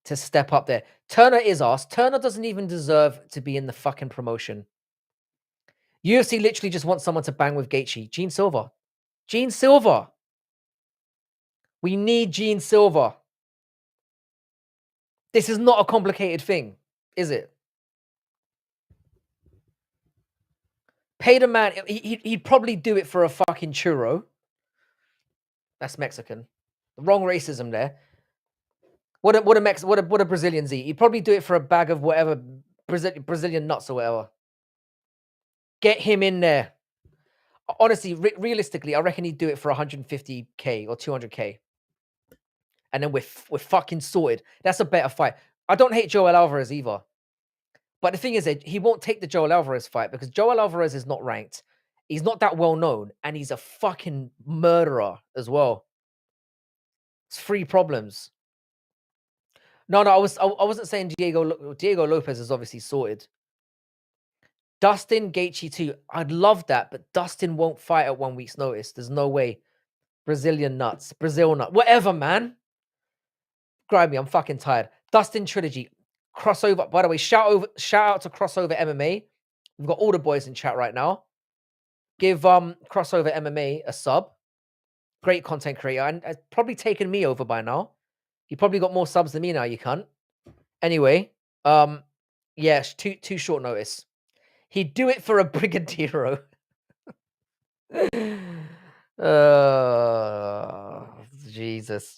to step up there. Turner is asked. Turner doesn't even deserve to be in the fucking promotion. UFC literally just wants someone to bang with Gaethje. Gene Silva. Gene Silva. We need Gene Silva. This is not a complicated thing, is it? Pay the man. He'd probably do it for a fucking churro. That's Mexican. The wrong racism there. What do Brazilians eat? He'd probably do it for a bag of whatever Brazilian nuts or whatever. Get him in there. Honestly, realistically, I reckon he'd do it for 150K or 200K, and then we're fucking sorted. That's a better fight. I don't hate Joel Alvarez either. But the thing is that he won't take the Joel Alvarez fight because Joel Alvarez is not ranked. He's not that well known, and he's a fucking murderer as well. It's three problems. No, I wasn't saying Diego Lopez is obviously sorted. Dustin Gaethje too. I'd love that, but Dustin won't fight at 1 week's notice. There's no way. Brazilian nuts, Brazil nut, whatever, man. Grind me, I'm fucking tired. Dustin Trilogy, crossover. By the way, shout out to Crossover MMA. We've got all the boys in chat right now. Give Crossover MMA a sub. Great content creator, and has probably taken me over by now. You probably got more subs than me now, you cunt. Anyway, yes, too short notice. He'd do it for a Brigadero. Jesus.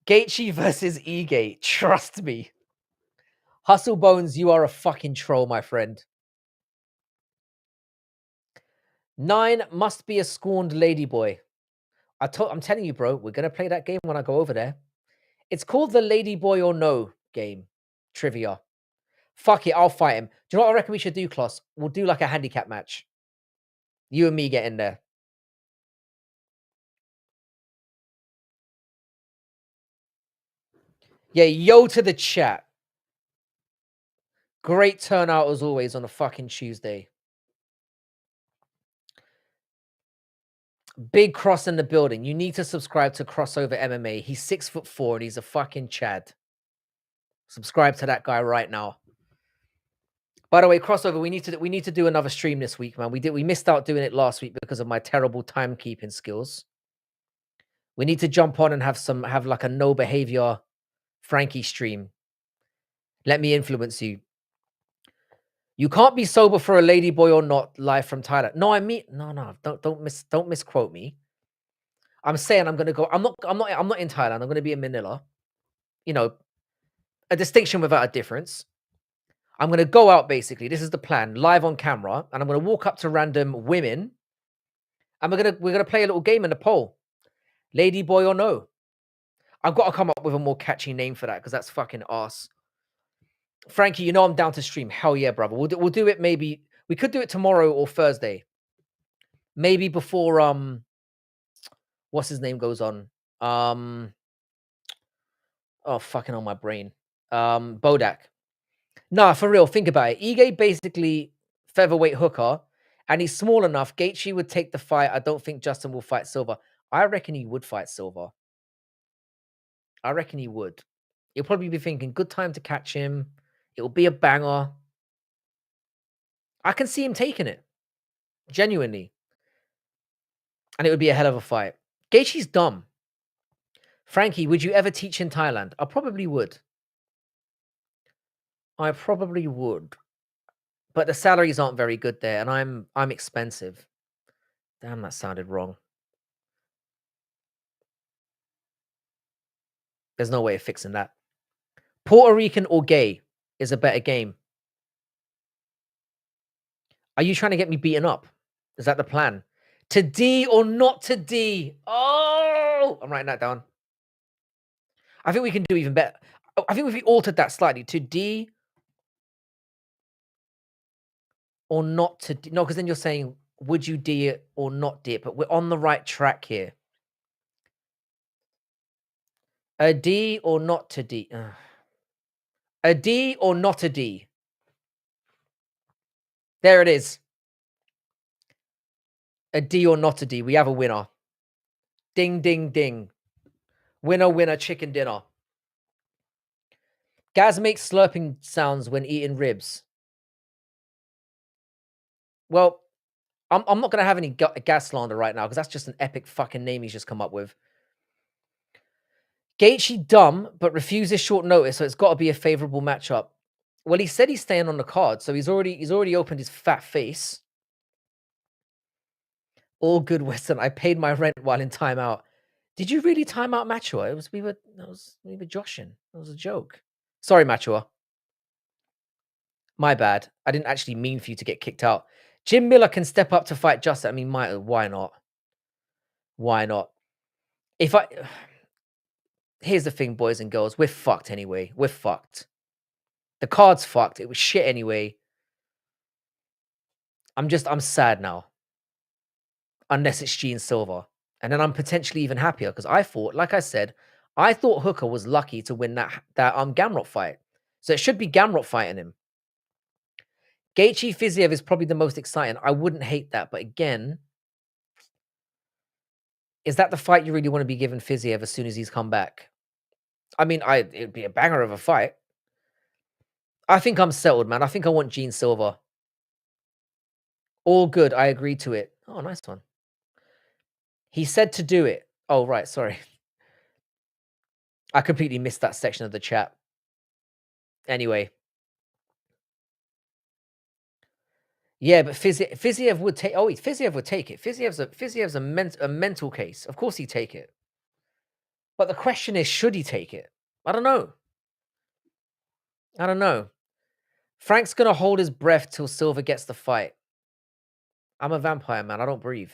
Gaethje versus E-Gate. Trust me. Hustle Bones, you are a fucking troll, my friend. 9 must be a scorned ladyboy. I'm telling you, bro, we're gonna play that game when I go over there. It's called the Ladyboy or No game. Trivia. Fuck it, I'll fight him. Do you know what I reckon we should do, Kloss? We'll do like a handicap match. You and me get in there. Yeah, yo to the chat. Great turnout as always on a fucking Tuesday. Big Cross in the building. You need to subscribe to Crossover MMA. He's 6'4" and he's a fucking Chad. Subscribe to that guy right now. By the way, Crossover, we need to do another stream this week, man. We missed out doing it last week because of my terrible timekeeping skills. We need to jump on and have like a no behavior Frankie stream. Let me influence you. You can't be sober for a ladyboy or not live from Thailand. No, I mean no. Don't misquote me. I'm saying I'm gonna go. I'm not in Thailand. I'm gonna be in Manila. You know, a distinction without a difference. I'm gonna go out basically. This is the plan, live on camera, and I'm gonna walk up to random women, and we're gonna play a little game in the poll. Lady boy or no? I've got to come up with a more catchy name for that because that's fucking ass. Frankie, you know I'm down to stream. Hell yeah, brother. We'll do it maybe. We could do it tomorrow or Thursday. Maybe before what's his name goes on. Oh fucking on my brain. Bodak. Nah, for real, think about it. Ige basically featherweight hooker, and he's small enough. Gaethje would take the fight. I don't think Justin will fight Silva. I reckon he would fight Silva. I reckon he would. He'll probably be thinking, good time to catch him. It'll be a banger. I can see him taking it. Genuinely. And it would be a hell of a fight. Gaethje's dumb. Frankie, would you ever teach in Thailand? I probably would. I probably would. But the salaries aren't very good there, and I'm expensive. Damn, that sounded wrong. There's no way of fixing that. Puerto Rican or gay is a better game. Are you trying to get me beaten up? Is that the plan? To D or not to D? Oh, I'm writing that down. I think we can do even better. I think if we altered that slightly to D or not to D. No, because then you're saying, would you D it or not D it? But we're on the right track here. A D or not to D. A D or not a D. There it is. A D or not a D. We have a winner. Ding, ding, ding. Winner, winner, chicken dinner. Gaz makes slurping sounds when eating ribs. Well, I'm not going to have any Gaz slander right now because that's just an epic fucking name he's just come up with. Gaethje dumb, but refuses short notice, so it's got to be a favorable matchup. Well, he said he's staying on the card, so he's already opened his fat face. All good, Weston. I paid my rent while in timeout. Did you really time out Matua? We were joshing. It was a joke. Sorry, Matua. My bad. I didn't actually mean for you to get kicked out. Jim Miller can step up to fight Justin. I mean, why not? Why not? If I Here's the thing, boys and girls, we're fucked anyway. We're fucked. The card's fucked. It was shit anyway. I'm sad now. Unless it's Gene Silver. And then I'm potentially even happier because I thought, like I said, I thought Hooker was lucky to win that Gamrot fight. So it should be Gamrot fighting him. Gaethje Fiziev is probably the most exciting. I wouldn't hate that, but again, is that the fight you really want to be giving Fiziev as soon as he's come back? I mean, it'd be a banger of a fight. I think I'm settled, man. I think I want Gene Silver. All good. I agree to it. Oh, nice one. He said to do it. Oh, right. Sorry. I completely missed that section of the chat. Anyway. Yeah, but Fiziev would take. Oh, Fiziev would take it. Fiziev's a mental case. Of course he'd take it. But the question is, should he take it? I don't know. I don't know. Frank's gonna hold his breath till Silver gets the fight. I'm a vampire, man. I don't breathe.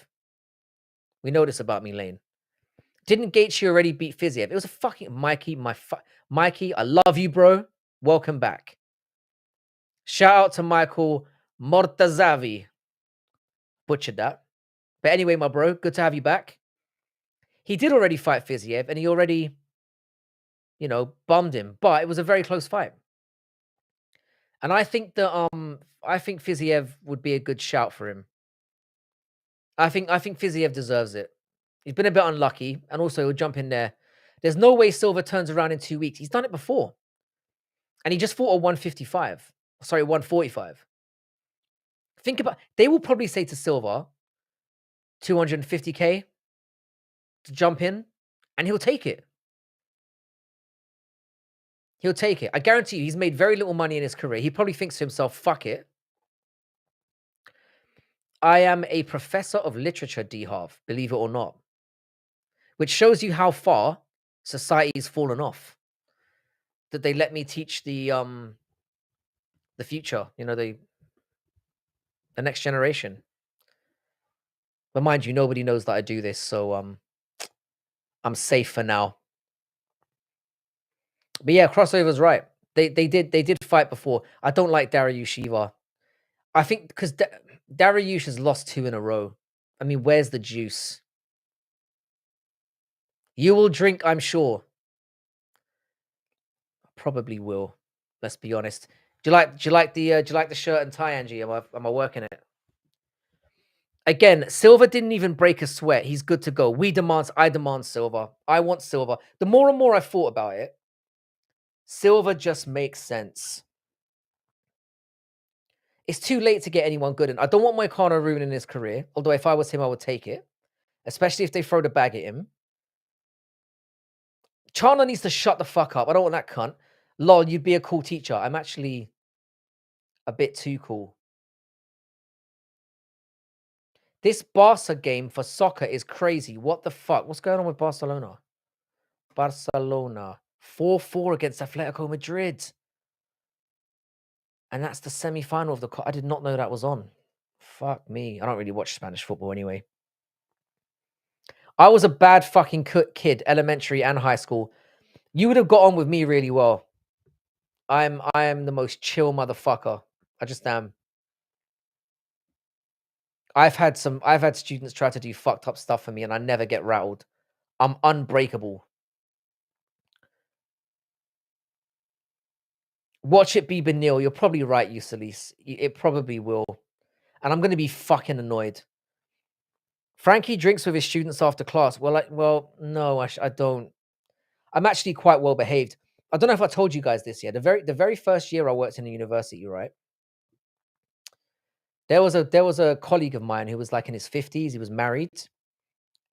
We know this about me, Lane. Didn't Gaethje already beat Fiziev? It was a fucking Mikey. Mikey, I love you, bro. Welcome back. Shout out to Michael Mortazavi. Butchered that. But anyway, my bro, good to have you back. He did already fight Fiziev, and he already, bummed him. But it was a very close fight. And I think Fiziev would be a good shout for him. I think Fiziev deserves it. He's been a bit unlucky, and also he'll jump in there. There's no way Silver turns around in 2 weeks. He's done it before. And he just fought a 155. Sorry, 145. Think about, they will probably say to Silver, 250K to jump in, and he'll take it. He'll take it. I guarantee you, he's made very little money in his career. He probably thinks to himself, fuck it. I am a professor of literature, D-Half, believe it or not. Which shows you how far society's fallen off. That they let me teach the future, the next generation. But mind you, nobody knows that I do this, so I'm safe for now. But yeah, crossover's right. They did fight before. I don't like Dariush either. I think because Dariush has lost 2 in a row. I mean, where's the juice? You will drink, I'm sure. Probably will. Let's be honest. Do you like the shirt and tie, Angie? Am I working it? Again, Silver didn't even break a sweat. He's good to go. I demand Silver. I want Silver. The more and more I thought about it, Silver just makes sense. It's too late to get anyone good, and I don't want Moicano ruining his career. Although if I was him, I would take it, especially if they throw the bag at him. Chandler needs to shut the fuck up. I don't want that cunt. Lol, you'd be a cool teacher. I'm actually a bit too cool. This Barca game for soccer is crazy. What the fuck? What's going on with Barcelona? Barcelona. 4-4 against Atletico Madrid. And that's the semi-final of the... I did not know that was on. Fuck me. I don't really watch Spanish football anyway. I was a bad fucking kid, elementary and high school. You would have got on with me really well. I am the most chill motherfucker. I just am. I've had students try to do fucked up stuff for me and I never get rattled. I'm unbreakable. Watch it be Benil. You're probably right, Yusalis. It probably will. And I'm going to be fucking annoyed. Frankie drinks with his students after class. Well, no, I don't. I'm actually quite well behaved. I don't know if I told you guys this yet. The very first year I worked in a university, right? There was a colleague of mine who was like in his 50s. He was married.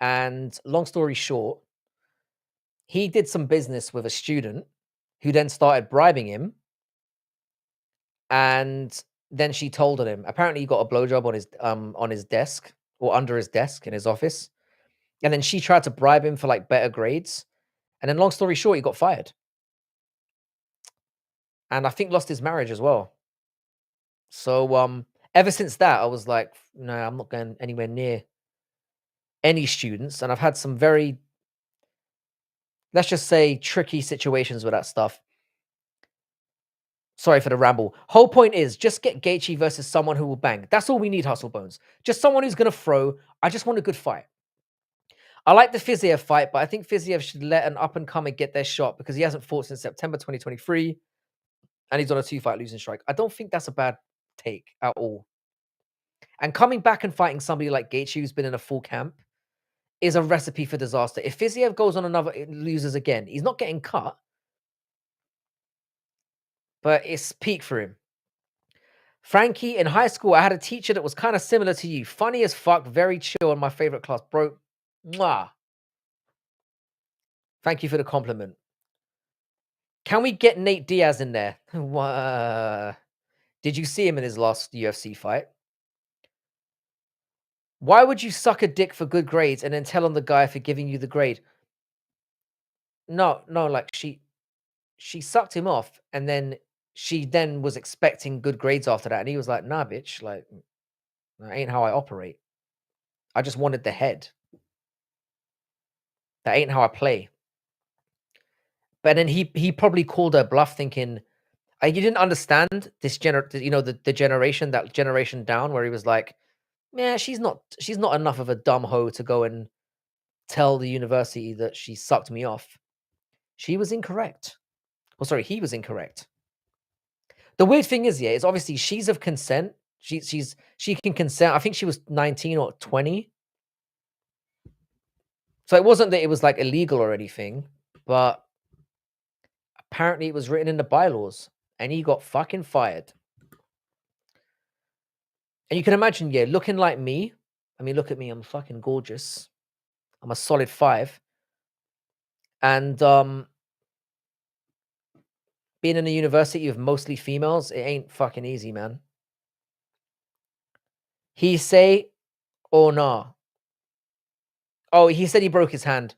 And long story short, he did some business with a student who then started bribing him. And then she told on him. Apparently, he got a blowjob on his desk or under his desk in his office. And then she tried to bribe him for like better grades. And then long story short, he got fired. And I think lost his marriage as well. So Ever since that, I was like, "No, I'm not going anywhere near any students," and I've had some very, let's just say, tricky situations with that stuff. Sorry for the ramble. Whole point is just get Gaethje versus someone who will bang. That's all we need, Hustle Bones. Just someone who's gonna throw. I just want a good fight. I like the Fiziev fight, but I think Fiziev should let an up and comer get their shot because he hasn't fought since September 2023, and he's on a 2-fight losing streak. I don't think that's a bad take at all. And coming back and fighting somebody like Gaethje, who's been in a full camp, is a recipe for disaster. If Fiziev goes on another, loses again, he's not getting cut, but it's peak for him. Frankie, in high school, I had a teacher that was kind of similar to you. Funny as fuck, very chill, in my favorite class. Bro, mwah. Thank you for the compliment. Can we get Nate Diaz in there? Did you see him in his last UFC fight? Why would you suck a dick for good grades and then tell on the guy for giving you the grade? No, no, like she sucked him off, and then she then was expecting good grades after that, and he was like, "Nah, bitch, like that ain't how I operate. I just wanted the head. That ain't how I play." But then he probably called her bluff, thinking you didn't understand this the generation, that generation down, where he was like, "Yeah, she's not enough of a dumb hoe to go and tell the university that she sucked me off." She was incorrect. Well, sorry, he was incorrect. The weird thing is, yeah, is obviously she's of consent. She can consent. I think she was 19 or 20. So it wasn't that it was like illegal or anything, but apparently it was written in the bylaws and he got fucking fired. And you can imagine, yeah, looking like me. I mean, look at me, I'm fucking gorgeous. I'm a solid 5. And being in a university of mostly females, it ain't fucking easy, man. He say or nah? Oh, he said he broke his hand.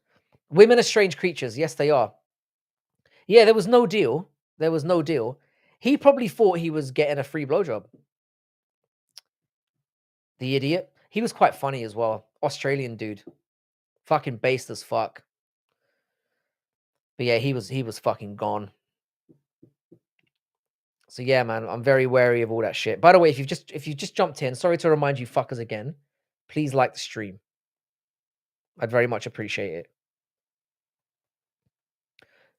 Women are strange creatures. Yes, they are. Yeah, there was no deal. There was no deal. He probably thought he was getting a free blowjob. The idiot. He was quite funny as well. Australian dude. Fucking based as fuck. But yeah, he was fucking gone. So yeah, man, I'm very wary of all that shit. By the way, if you just jumped in, sorry to remind you fuckers again. Please like the stream. I'd very much appreciate it.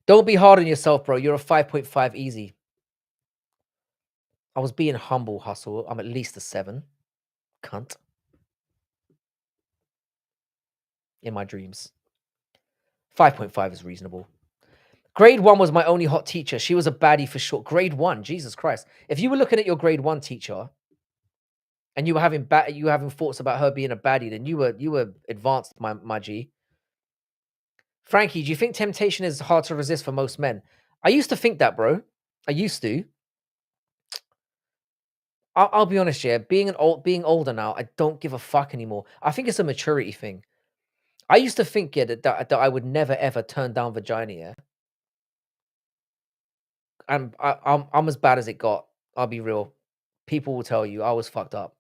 Don't be hard on yourself, bro. You're a 5.5 easy. I was being humble, Hustle. I'm at least a 7. Cunt. In my dreams. 5.5 is reasonable. Grade 1 was my only hot teacher. She was a baddie for sure. Grade 1, Jesus Christ. If you were looking at your grade 1 teacher and you were having thoughts about her being a baddie, then you were advanced, my G. Frankie, do you think temptation is hard to resist for most men? I used to think that, bro. I used to. I'll be honest, yeah. Being older now, I don't give a fuck anymore. I think it's a maturity thing. I used to think, yeah, that I would never ever turn down vagina, yeah. And I'm as bad as it got. I'll be real. People will tell you I was fucked up.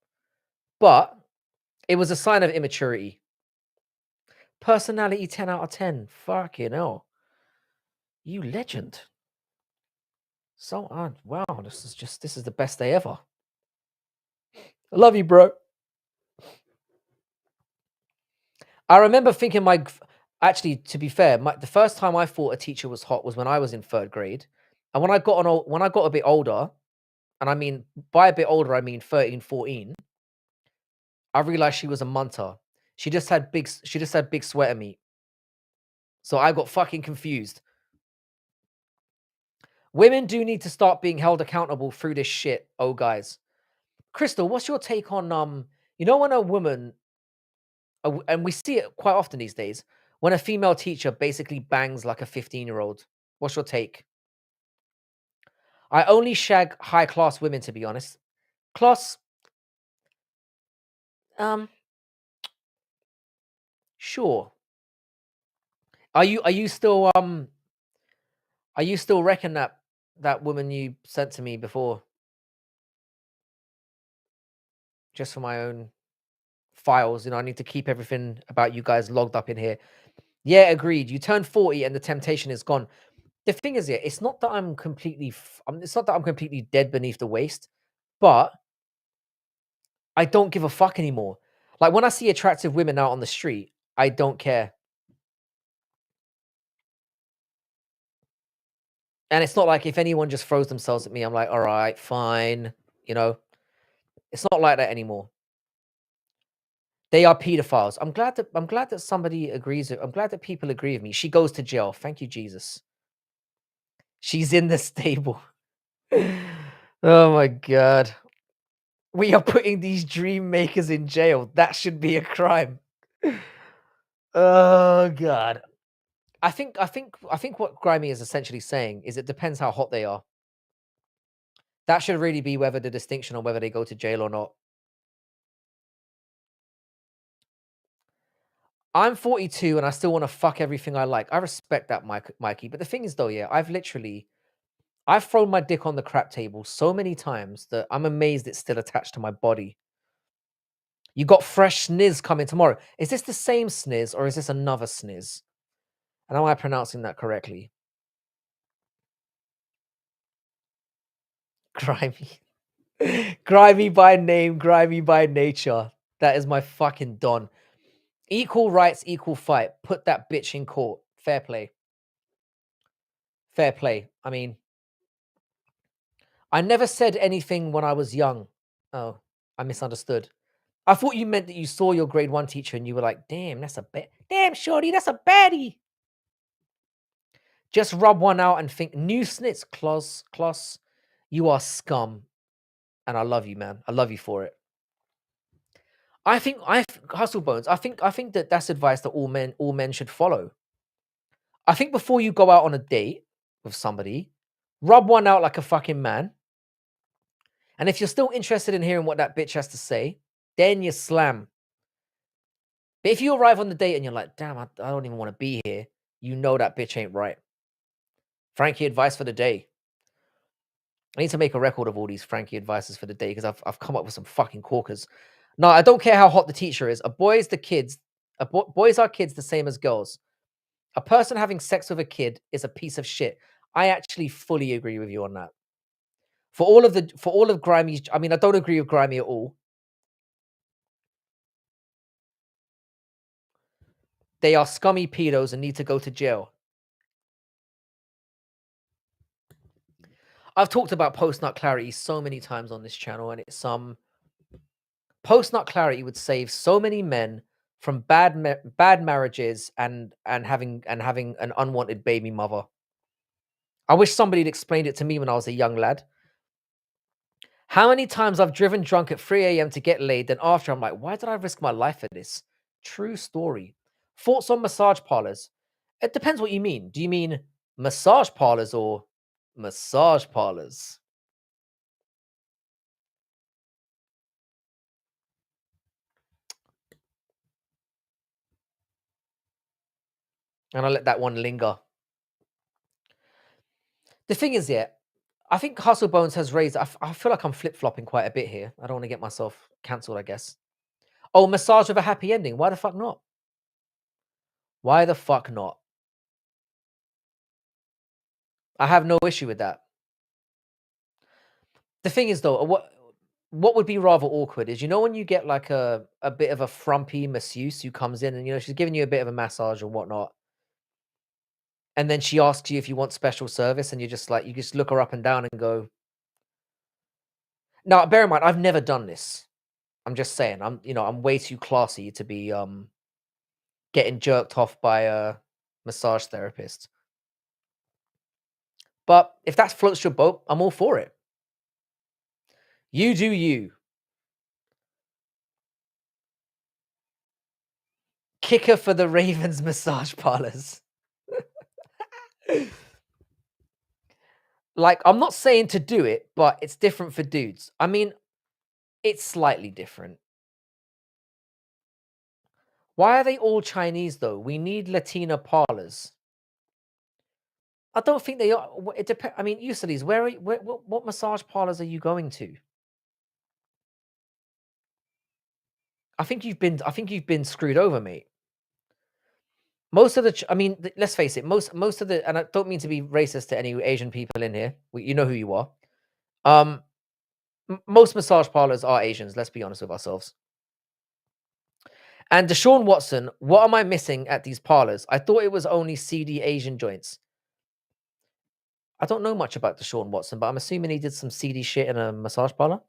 But it was a sign of immaturity. Personality 10 out of 10. Fucking hell. You legend. So wow, this is the best day ever. I love you, bro. I remember thinking actually, to be fair, the first time I thought a teacher was hot was when I was in 3rd grade. And when I got a bit older, and I mean by a bit older, I mean 13, 14, I realized she was a munter. She just had big sweater meat. So I got fucking confused. Women do need to start being held accountable through this shit. Oh, guys. Crystal, what's your take on when a woman, and we see it quite often these days, when a female teacher basically bangs like a 15-year-old? What's your take? I only shag high class women, to be honest. Class, um, sure. Are you still reckon that woman you sent to me before? just for my own files. I need to keep everything about you guys logged up in here. Yeah, agreed. You turn 40 and the temptation is gone. The thing is, yeah, it's not that I'm completely, it's not that I'm completely dead beneath the waist, but I don't give a fuck anymore. Like when I see attractive women out on the street, I don't care. And it's not like if anyone just throws themselves at me, I'm like, all right, fine. You know, it's not like that anymore. They are pedophiles. I'm glad that somebody agrees. I'm glad that people agree with me. She goes to jail. Thank you, Jesus. She's in the stable. Oh my god. We are putting these dream makers in jail. That should be a crime. Oh god. I think what Grimy is essentially saying is it depends how hot they are. That should really be whether the distinction on whether they go to jail or not. I'm 42 and I still want to fuck everything I like. I respect that, Mikey. But the thing is, though, yeah, I've thrown my dick on the crap table so many times that I'm amazed it's still attached to my body. You got fresh sniz coming tomorrow. Is this the same sniz or is this another sniz? And am I pronouncing that correctly? Grimy. Grimy by name, grimy by nature. That is my fucking don. Equal rights, equal fight. Put that bitch in court. Fair play. Fair play. I mean, I never said anything when I was young. Oh, I misunderstood. I thought you meant that you saw your grade one teacher and you were like, damn, that's a damn shorty, that's a baddie. Just rub one out and think, new snits, Kloss, you are scum. And I love you, man. I love you for it. Hustle Bones. I think that that's advice that all men should follow. I think before you go out on a date with somebody, rub one out like a fucking man. And if you're still interested in hearing what that bitch has to say, then you slam. But if you arrive on the date and you're like, damn, I don't even want to be here, you know that bitch ain't right. Frankie advice for the day. I need to make a record of all these Frankie advices for the day because I've come up with some fucking corkers. No, I don't care how hot the teacher is. A boy's the kids. Boys are kids the same as girls. A person having sex with a kid is a piece of shit. I actually fully agree with you on that. For all of Grimy's, I mean, I don't agree with Grimy at all. They are scummy pedos and need to go to jail. I've talked about post-nut clarity so many times on this channel, and it's post-nut clarity would save so many men from bad marriages and having an unwanted baby mother. I wish somebody had explained it to me when I was a young lad. How many times I've driven drunk at 3 a.m. to get laid, then after I'm like, why did I risk my life for this? True story. Thoughts on massage parlors? It depends what you mean. Do you mean massage parlors or massage parlors? And I let that one linger. The thing is, yeah, I think Hustle Bones has raised. I feel like I'm flip flopping quite a bit here. I don't want to get myself cancelled, I guess. Oh, massage with a happy ending. Why the fuck not? Why the fuck not? I have no issue with that. The thing is, though, what would be rather awkward is when you get like a bit of a frumpy masseuse who comes in and she's giving you a bit of a massage or whatnot, and then she asks you if you want special service, and you're just like you just look her up and down and go. Now, bear in mind, I've never done this. I'm just saying, I'm way too classy to be getting jerked off by a massage therapist. But if that floats your boat, I'm all for it. You do you. Kicker for the Ravens massage parlors. Like, I'm not saying to do it, but it's different for dudes. I mean, it's slightly different. Why are they all Chinese though? We need Latina parlors. I don't think they are. It depends. I mean, Usalis, what massage parlors are you going to? I think you've been screwed over, mate. Most of the I mean, let's face it, most of the and I don't mean to be racist to any Asian people in here. You know who you are. Um, most massage parlors are Asians, let's be honest with ourselves. And Deshaun Watson, what am I missing at these parlors? I thought it was only seedy Asian joints. I don't know much about Deshaun Watson, but I'm assuming he did some seedy shit in a massage parlor.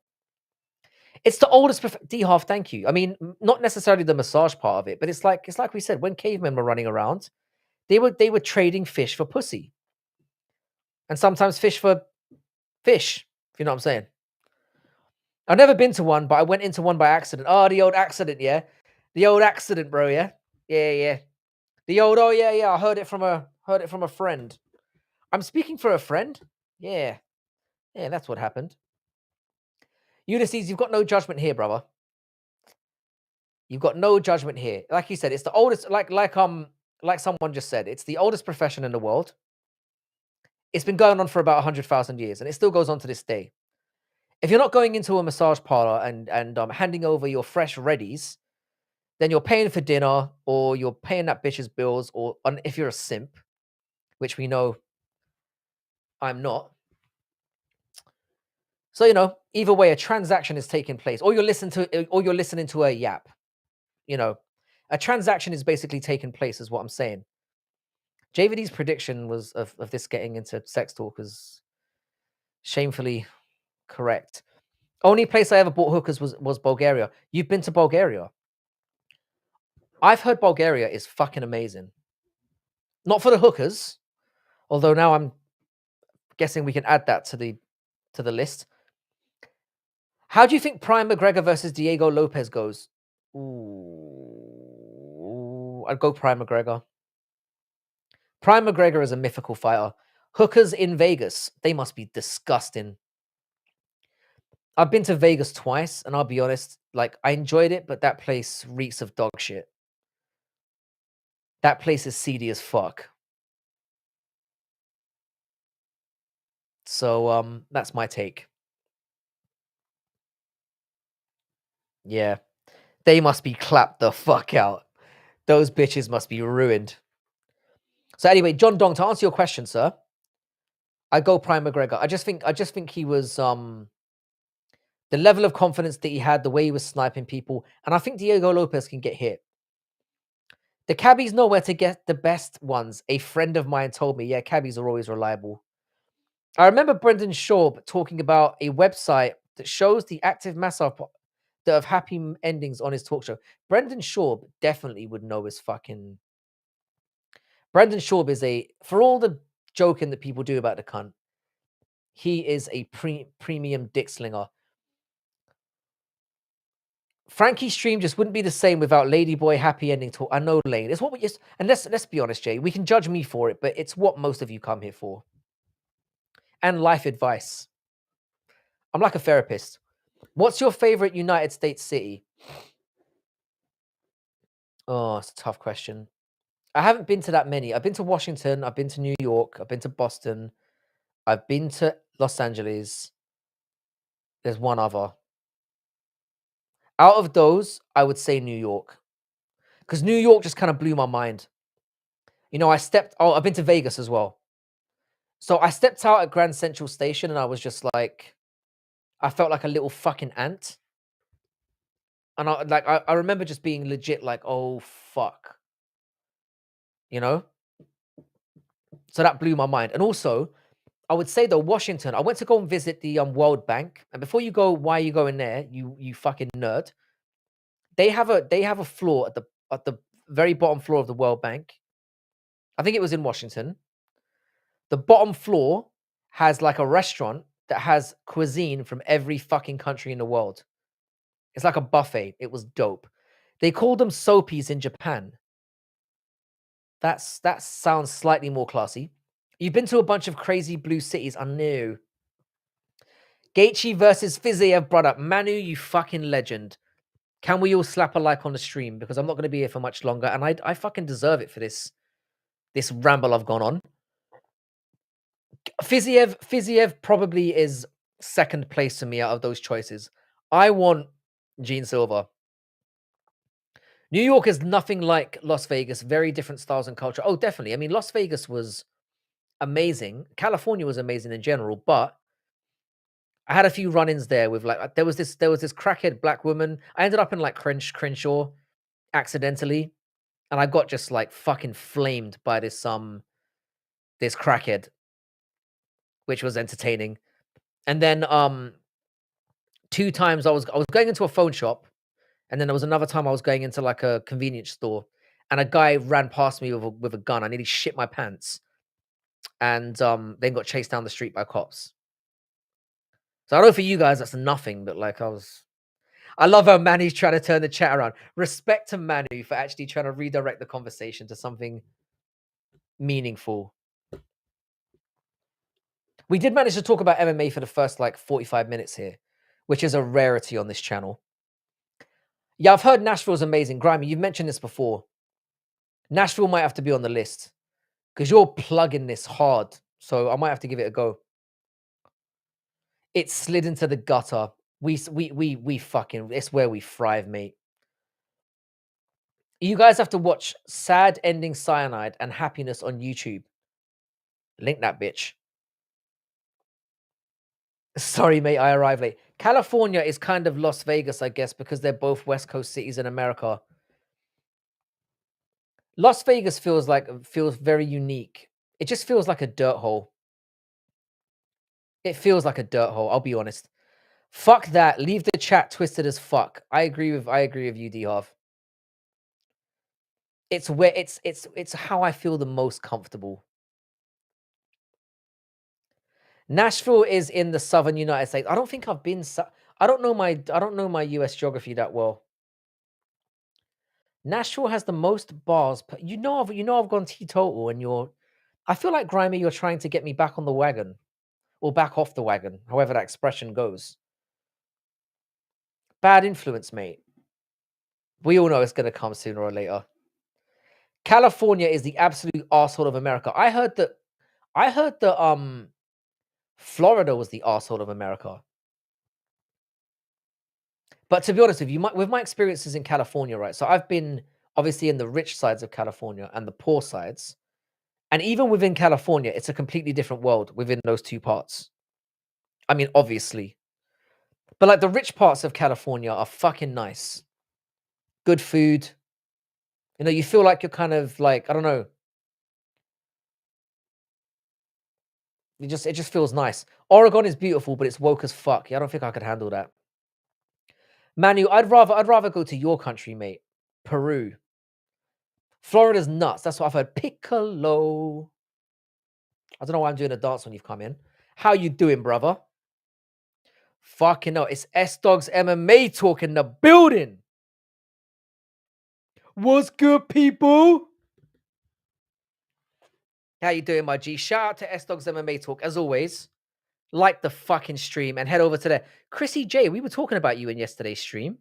It's the oldest D-Half, thank you. I mean, not necessarily the massage part of it, but it's like we said, when cavemen were running around, they were trading fish for pussy. And sometimes fish for fish, if you know what I'm saying. I've never been to one, but I went into one by accident. Oh, the old accident, yeah. The old accident, bro, yeah. Yeah, yeah. The old oh yeah, yeah. I heard it from a friend. I'm speaking for a friend? Yeah. Yeah, that's what happened. Ulysses, you've got no judgment here, brother. You've got no judgment here. Like you said, it's the oldest like someone just said, it's the oldest profession in the world. It's been going on for about 100,000 years and it still goes on to this day. If you're not going into a massage parlor and handing over your fresh readies, then you're paying for dinner or you're paying that bitch's bills or if you're a simp, which we know I'm not. So, either way, a transaction is taking place, or you're listening to a yap. You know, a transaction is basically taking place, is what I'm saying. JVD's prediction was of this getting into sex talk is shamefully correct. Only place I ever bought hookers was Bulgaria. You've been to Bulgaria? I've heard Bulgaria is fucking amazing. Not for the hookers, although now I'm guessing we can add that to the list. How do you think Prime McGregor versus Diego Lopez goes? Ooh, I'd go Prime McGregor. Prime McGregor is a mythical fighter. Hookers in Vegas, they must be disgusting. I've been to Vegas twice, and I'll be honest, like I enjoyed it, but that place reeks of dog shit. That place is seedy as fuck. So that's my take. Yeah. They must be clapped the fuck out. Those bitches must be ruined. So anyway, John Dong, to answer your question, sir, I go Prime McGregor. I just think he was the level of confidence that he had, the way he was sniping people, and I think Diego Lopez can get hit. The cabbies know where to get the best ones. A friend of mine told me, yeah, cabbies are always reliable. I remember Brendan Schaub talking about a website that shows the active massage that have happy endings on his talk show. Brendan Schaub definitely would know his fucking. Brendan Schaub is for all the joking that people do about the cunt, he is a premium dick slinger. Frankie's stream just wouldn't be the same without Ladyboy happy ending talk. I know, Lane. It's what we just and let's be honest, Jay. We can judge me for it, but it's what most of you come here for. And life advice. I'm like a therapist. What's your favorite United States city? Oh, it's a tough question. I haven't been to that many. I've been to Washington, I've been to New York, I've been to Boston, I've been to Los Angeles. There's one other. Out of those, I would say New York. Because New York just kind of blew my mind. I've been to Vegas as well. So I stepped out at Grand Central Station and I was just like, I felt like a little fucking ant. And I remember just being legit like, oh fuck. You know? So that blew my mind. And also, I would say though, Washington, I went to go and visit the World Bank. And before you go, why are you going there? You fucking nerd. They have a floor at the very bottom floor of the World Bank. I think it was in Washington. The bottom floor has like a restaurant that has cuisine from every fucking country in the world. It's like a buffet. It was dope. They call them soapies in Japan. That sounds slightly more classy. You've been to a bunch of crazy blue cities. I knew. Gaethje versus Fiziev, brother. Manu, you fucking legend. Can we all slap a like on the stream? Because I'm not going to be here for much longer. And I fucking deserve it for this ramble I've gone on. Fiziev probably is second place to me out of those choices. I want Gene Silver. New York is nothing like Las Vegas, very different styles and culture. Oh, definitely. I mean, Las Vegas was amazing. California was amazing in general, but I had a few run-ins there with like there was this crackhead black woman. I ended up in like Crenshaw accidentally, and I got just like fucking flamed by this crackhead, which was entertaining. And then two times I was going into a phone shop, and then there was another time I was going into like a convenience store, and a guy ran past me with a gun. I nearly shit my pants, and then got chased down the street by cops. So I know for you guys that's nothing, but like I love how Manny's trying to turn the chat around. Respect to Manu for actually trying to redirect the conversation to something meaningful. We did manage to talk about MMA for the first like 45 minutes here, which is a rarity on this channel. Yeah, I've heard Nashville's amazing. Grimy, you've mentioned this before. Nashville might have to be on the list because you're plugging this hard. So I might have to give it a go. It slid into the gutter. We fucking, it's where we thrive, mate. You guys have to watch Sad Ending Cyanide and Happiness on YouTube. Link that bitch. Sorry, mate, I arrived late. California is kind of Las Vegas, I guess, because they're both West Coast cities in America. Las Vegas feels very unique. It just feels like a dirt hole. It feels like a dirt hole, I'll be honest. Fuck that. Leave the chat twisted as fuck. I agree with you, D-Harv. It's where it's how I feel the most comfortable. Nashville is in the southern United States. I don't think I've been I don't know my US geography that well. Nashville has the most bars. I've gone teetotal, and I feel like Grimy, you're trying to get me back on the wagon or back off the wagon, however that expression goes. Bad influence, mate. We all know it's gonna come sooner or later. California is the absolute arsehole of America. I heard that Florida was the arsehole of America. But to be honest with you, with my experiences in California, right? So I've been obviously in the rich sides of California and the poor sides. And even within California, it's a completely different world within those two parts. I mean, obviously. But like the rich parts of California are fucking nice. Good food. You know, you feel like you're kind of like, I don't know. It just feels nice. Oregon is beautiful, but it's woke as fuck. Yeah, I don't think I could handle that. Manu, I'd rather go to your country, mate. Peru. Florida's nuts. That's what I've heard. Piccolo. I don't know why I'm doing a dance when you've come in. How you doing, brother? Fucking hell. It's S-Dogs MMA talk in the building. What's good, people? How you doing, my G? Shout out to S-Dogs MMA talk. As always, like the fucking stream and head over to there. Chrissy J, we were talking about you in yesterday's stream.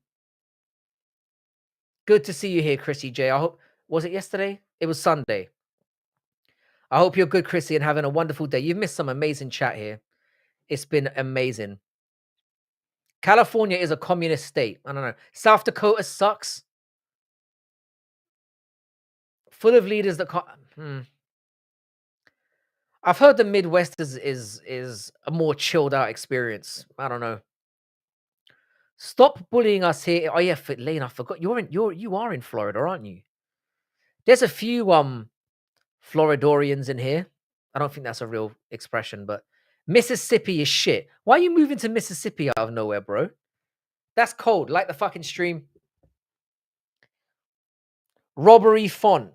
Good to see you here, Chrissy J. I hope, was it yesterday? It was Sunday. I hope you're good, Chrissy, and having a wonderful day. You've missed some amazing chat here. It's been amazing. California is a communist state. I don't know. South Dakota sucks. Full of leaders that can't. I've heard the Midwest is a more chilled out experience. I don't know. Stop bullying us here. Oh yeah, Lane, I forgot you are in Florida, aren't you? There's a few Floridorians in here. I don't think that's a real expression, but Mississippi is shit. Why are you moving to Mississippi out of nowhere, bro? That's cold. Like the fucking stream. Robbery font.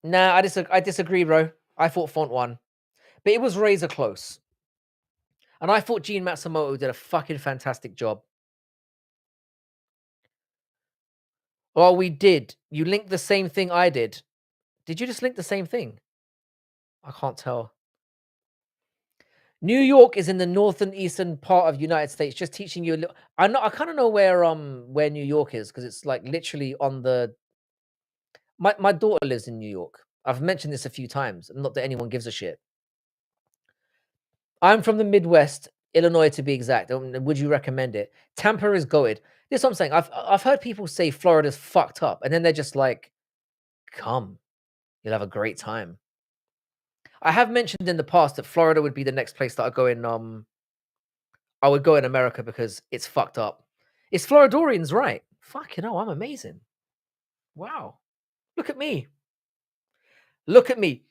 Nah, I disagree, bro. I thought font won. But it was razor close. And I thought Gene Matsumoto did a fucking fantastic job. Oh, we did. You linked the same thing I did. Did you just link the same thing? I can't tell. New York is in the northern eastern part of United States. Just teaching you a little. I kind of know where New York is because it's like literally on the. My daughter lives in New York. I've mentioned this a few times. Not that anyone gives a shit. I'm from the Midwest, Illinois to be exact. Would you recommend it? Tampa is goated. This is what I'm saying. I've heard people say Florida's fucked up, and then they're just like, "Come, you'll have a great time." I have mentioned in the past that Florida would be the next place that I go in. I would go in America because it's fucked up. It's Floridorians, right? Fucking hell, I'm amazing. Wow, look at me. Look at me.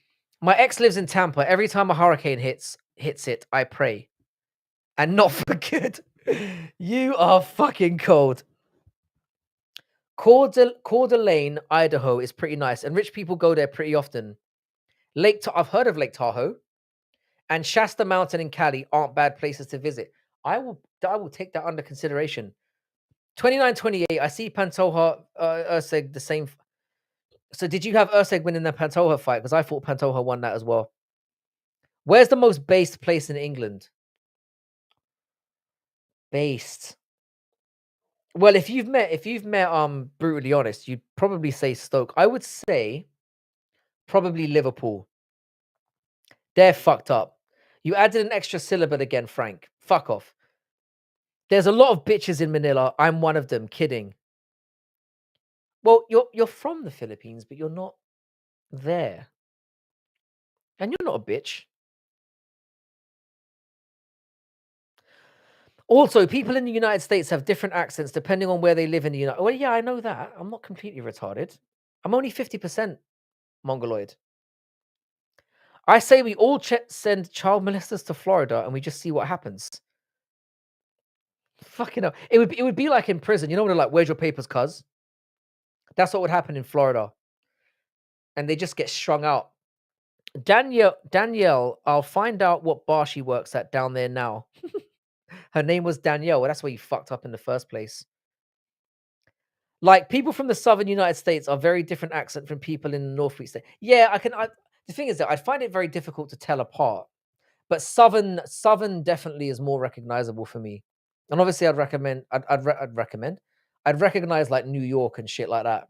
My ex lives in Tampa. Every time a hurricane hits it, I pray, and not for good. You are fucking cold. Coeur d'Alene, Idaho is pretty nice, and rich people go there pretty often. I've heard of Lake Tahoe, and Shasta Mountain in Cali aren't bad places to visit. I will take that under consideration. 29-28. I see Pantoja Urseg the same. So did you have Urseg winning the Pantoja fight? Because I thought Pantoja won that as well. Where's the most based place in England? Based. Well, if you've met Brutally Honest, you'd probably say Stoke. I would say probably Liverpool. They're fucked up. You added an extra syllable again, Frank. Fuck off. There's a lot of bitches in Manila. I'm one of them. Kidding. Well, you're from the Philippines, but you're not there. And you're not a bitch. Also, people in the United States have different accents depending on where they live in the United. Well, yeah, I know that. I'm not completely retarded. I'm only 50% Mongoloid. I say we all send child molesters to Florida and we just see what happens. Fucking hell. It would be like in prison. You know when they're like, "Where's your papers, cuz?" That's what would happen in Florida. And they just get strung out. Danielle, I'll find out what bar she works at down there now. Her name was Danielle. Well, that's where you fucked up in the first place. Like people from the southern United States are very different accent from people in the northeast. Yeah, the thing is that I find it very difficult to tell apart. But southern definitely is more recognizable for me. And obviously, I'd recognize like New York and shit like that.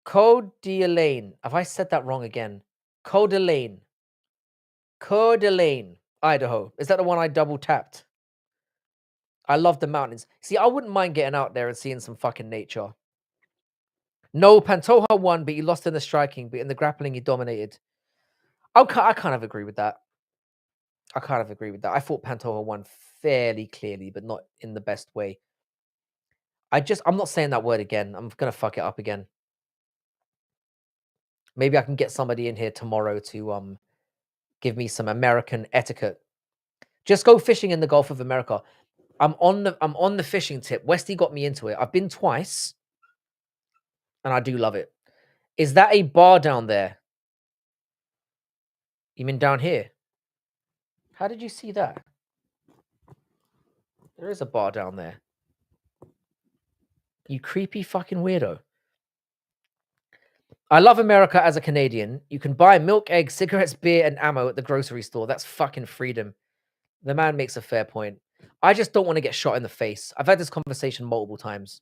Coeur d'Alene. Have I said that wrong again? Coeur d'Alene. Coeur d'Alene, Idaho. Is that the one I double tapped? I love the mountains. See, I wouldn't mind getting out there and seeing some fucking nature. No, Pantoja won, but he lost in the striking, but in the grappling, he dominated. I kind of agree with that. I kind of agree with that. I thought Pantoja won fairly clearly, but not in the best way. I'm not saying that word again. I'm gonna fuck it up again. Maybe I can get somebody in here tomorrow to give me some American etiquette. Just go fishing in the Gulf of America. I'm on the fishing tip. Westy got me into it. I've been twice, and I do love it. Is that a bar down there? You mean down here? How did you see that? There is a bar down there. You creepy fucking weirdo. I love America as a Canadian. You can buy milk, eggs, cigarettes, beer, and ammo at the grocery store. That's fucking freedom. The man makes a fair point. I just don't want to get shot in the face. I've had this conversation multiple times,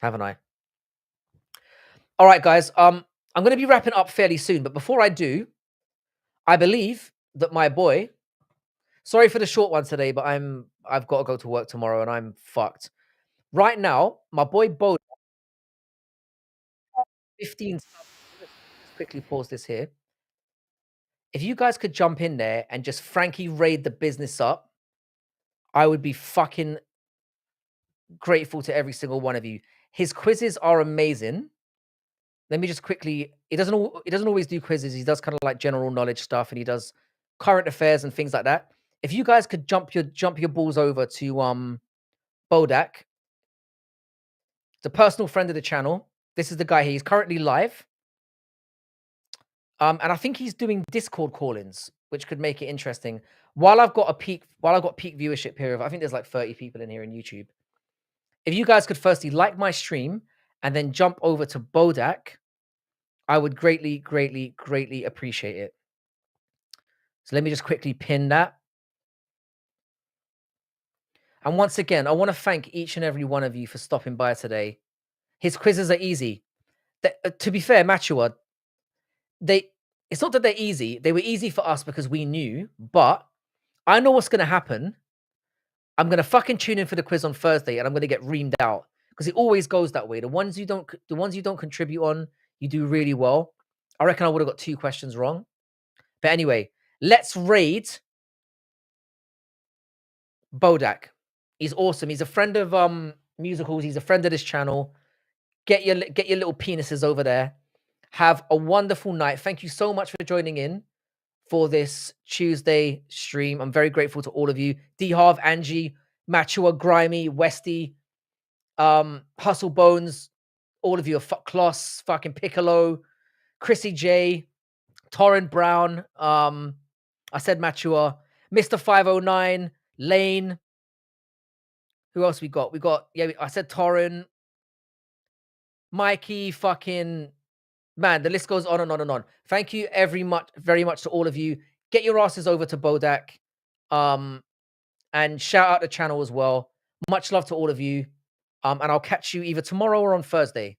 haven't I? All right, guys. I'm going to be wrapping up fairly soon, but before I do, I believe that my boy. Sorry for the short one today, but I've got to go to work tomorrow, and I'm fucked. Right now, my boy Bo, 15 subs. Let's quickly pause this here. If you guys could jump in there and just frankly raid the business up, I would be fucking grateful to every single one of you. His quizzes are amazing. Let me just quickly. He doesn't always do quizzes. He does kind of like general knowledge stuff, and he does current affairs and things like that. If you guys could jump your balls over to Bodak, it's a personal friend of the channel. This is the guy here. He's currently live. And I think he's doing Discord call-ins, which could make it interesting. While I've got peak viewership here, I think there's like 30 people in here in YouTube. If you guys could firstly like my stream and then jump over to Bodak, I would greatly, greatly, greatly appreciate it. So let me just quickly pin that. And once again, I want to thank each and every one of you for stopping by today. His quizzes are easy. To be fair, Matua, it's not that they're easy. They were easy for us because we knew, but I know what's going to happen I'm gonna fucking tune in for the quiz on Thursday, and I'm gonna get reamed out because it always goes that way. The ones you don't contribute on, you do really well. I reckon I would have got 2 questions wrong. But anyway, let's raid Bodak. He's awesome. He's a friend of musicals. He's a friend of this channel. Get your little penises over there. Have a wonderful night. Thank you so much for joining in for this Tuesday stream. I'm very grateful to all of you. D Harv, Angie, Machua, Grimy, Westy, Hustle Bones, all of you are Kloss, fucking Piccolo, Chrissy J, Torrin Brown, I said Machua, Mr. 509, Lane. Who else we got? We got, yeah, I said Torrin, Mikey, fucking, man, the list goes on and on and on. Thank you very much to all of you. Get your asses over to Bodak. And shout out the channel as well. Much love to all of you. And I'll catch you either tomorrow or on Thursday.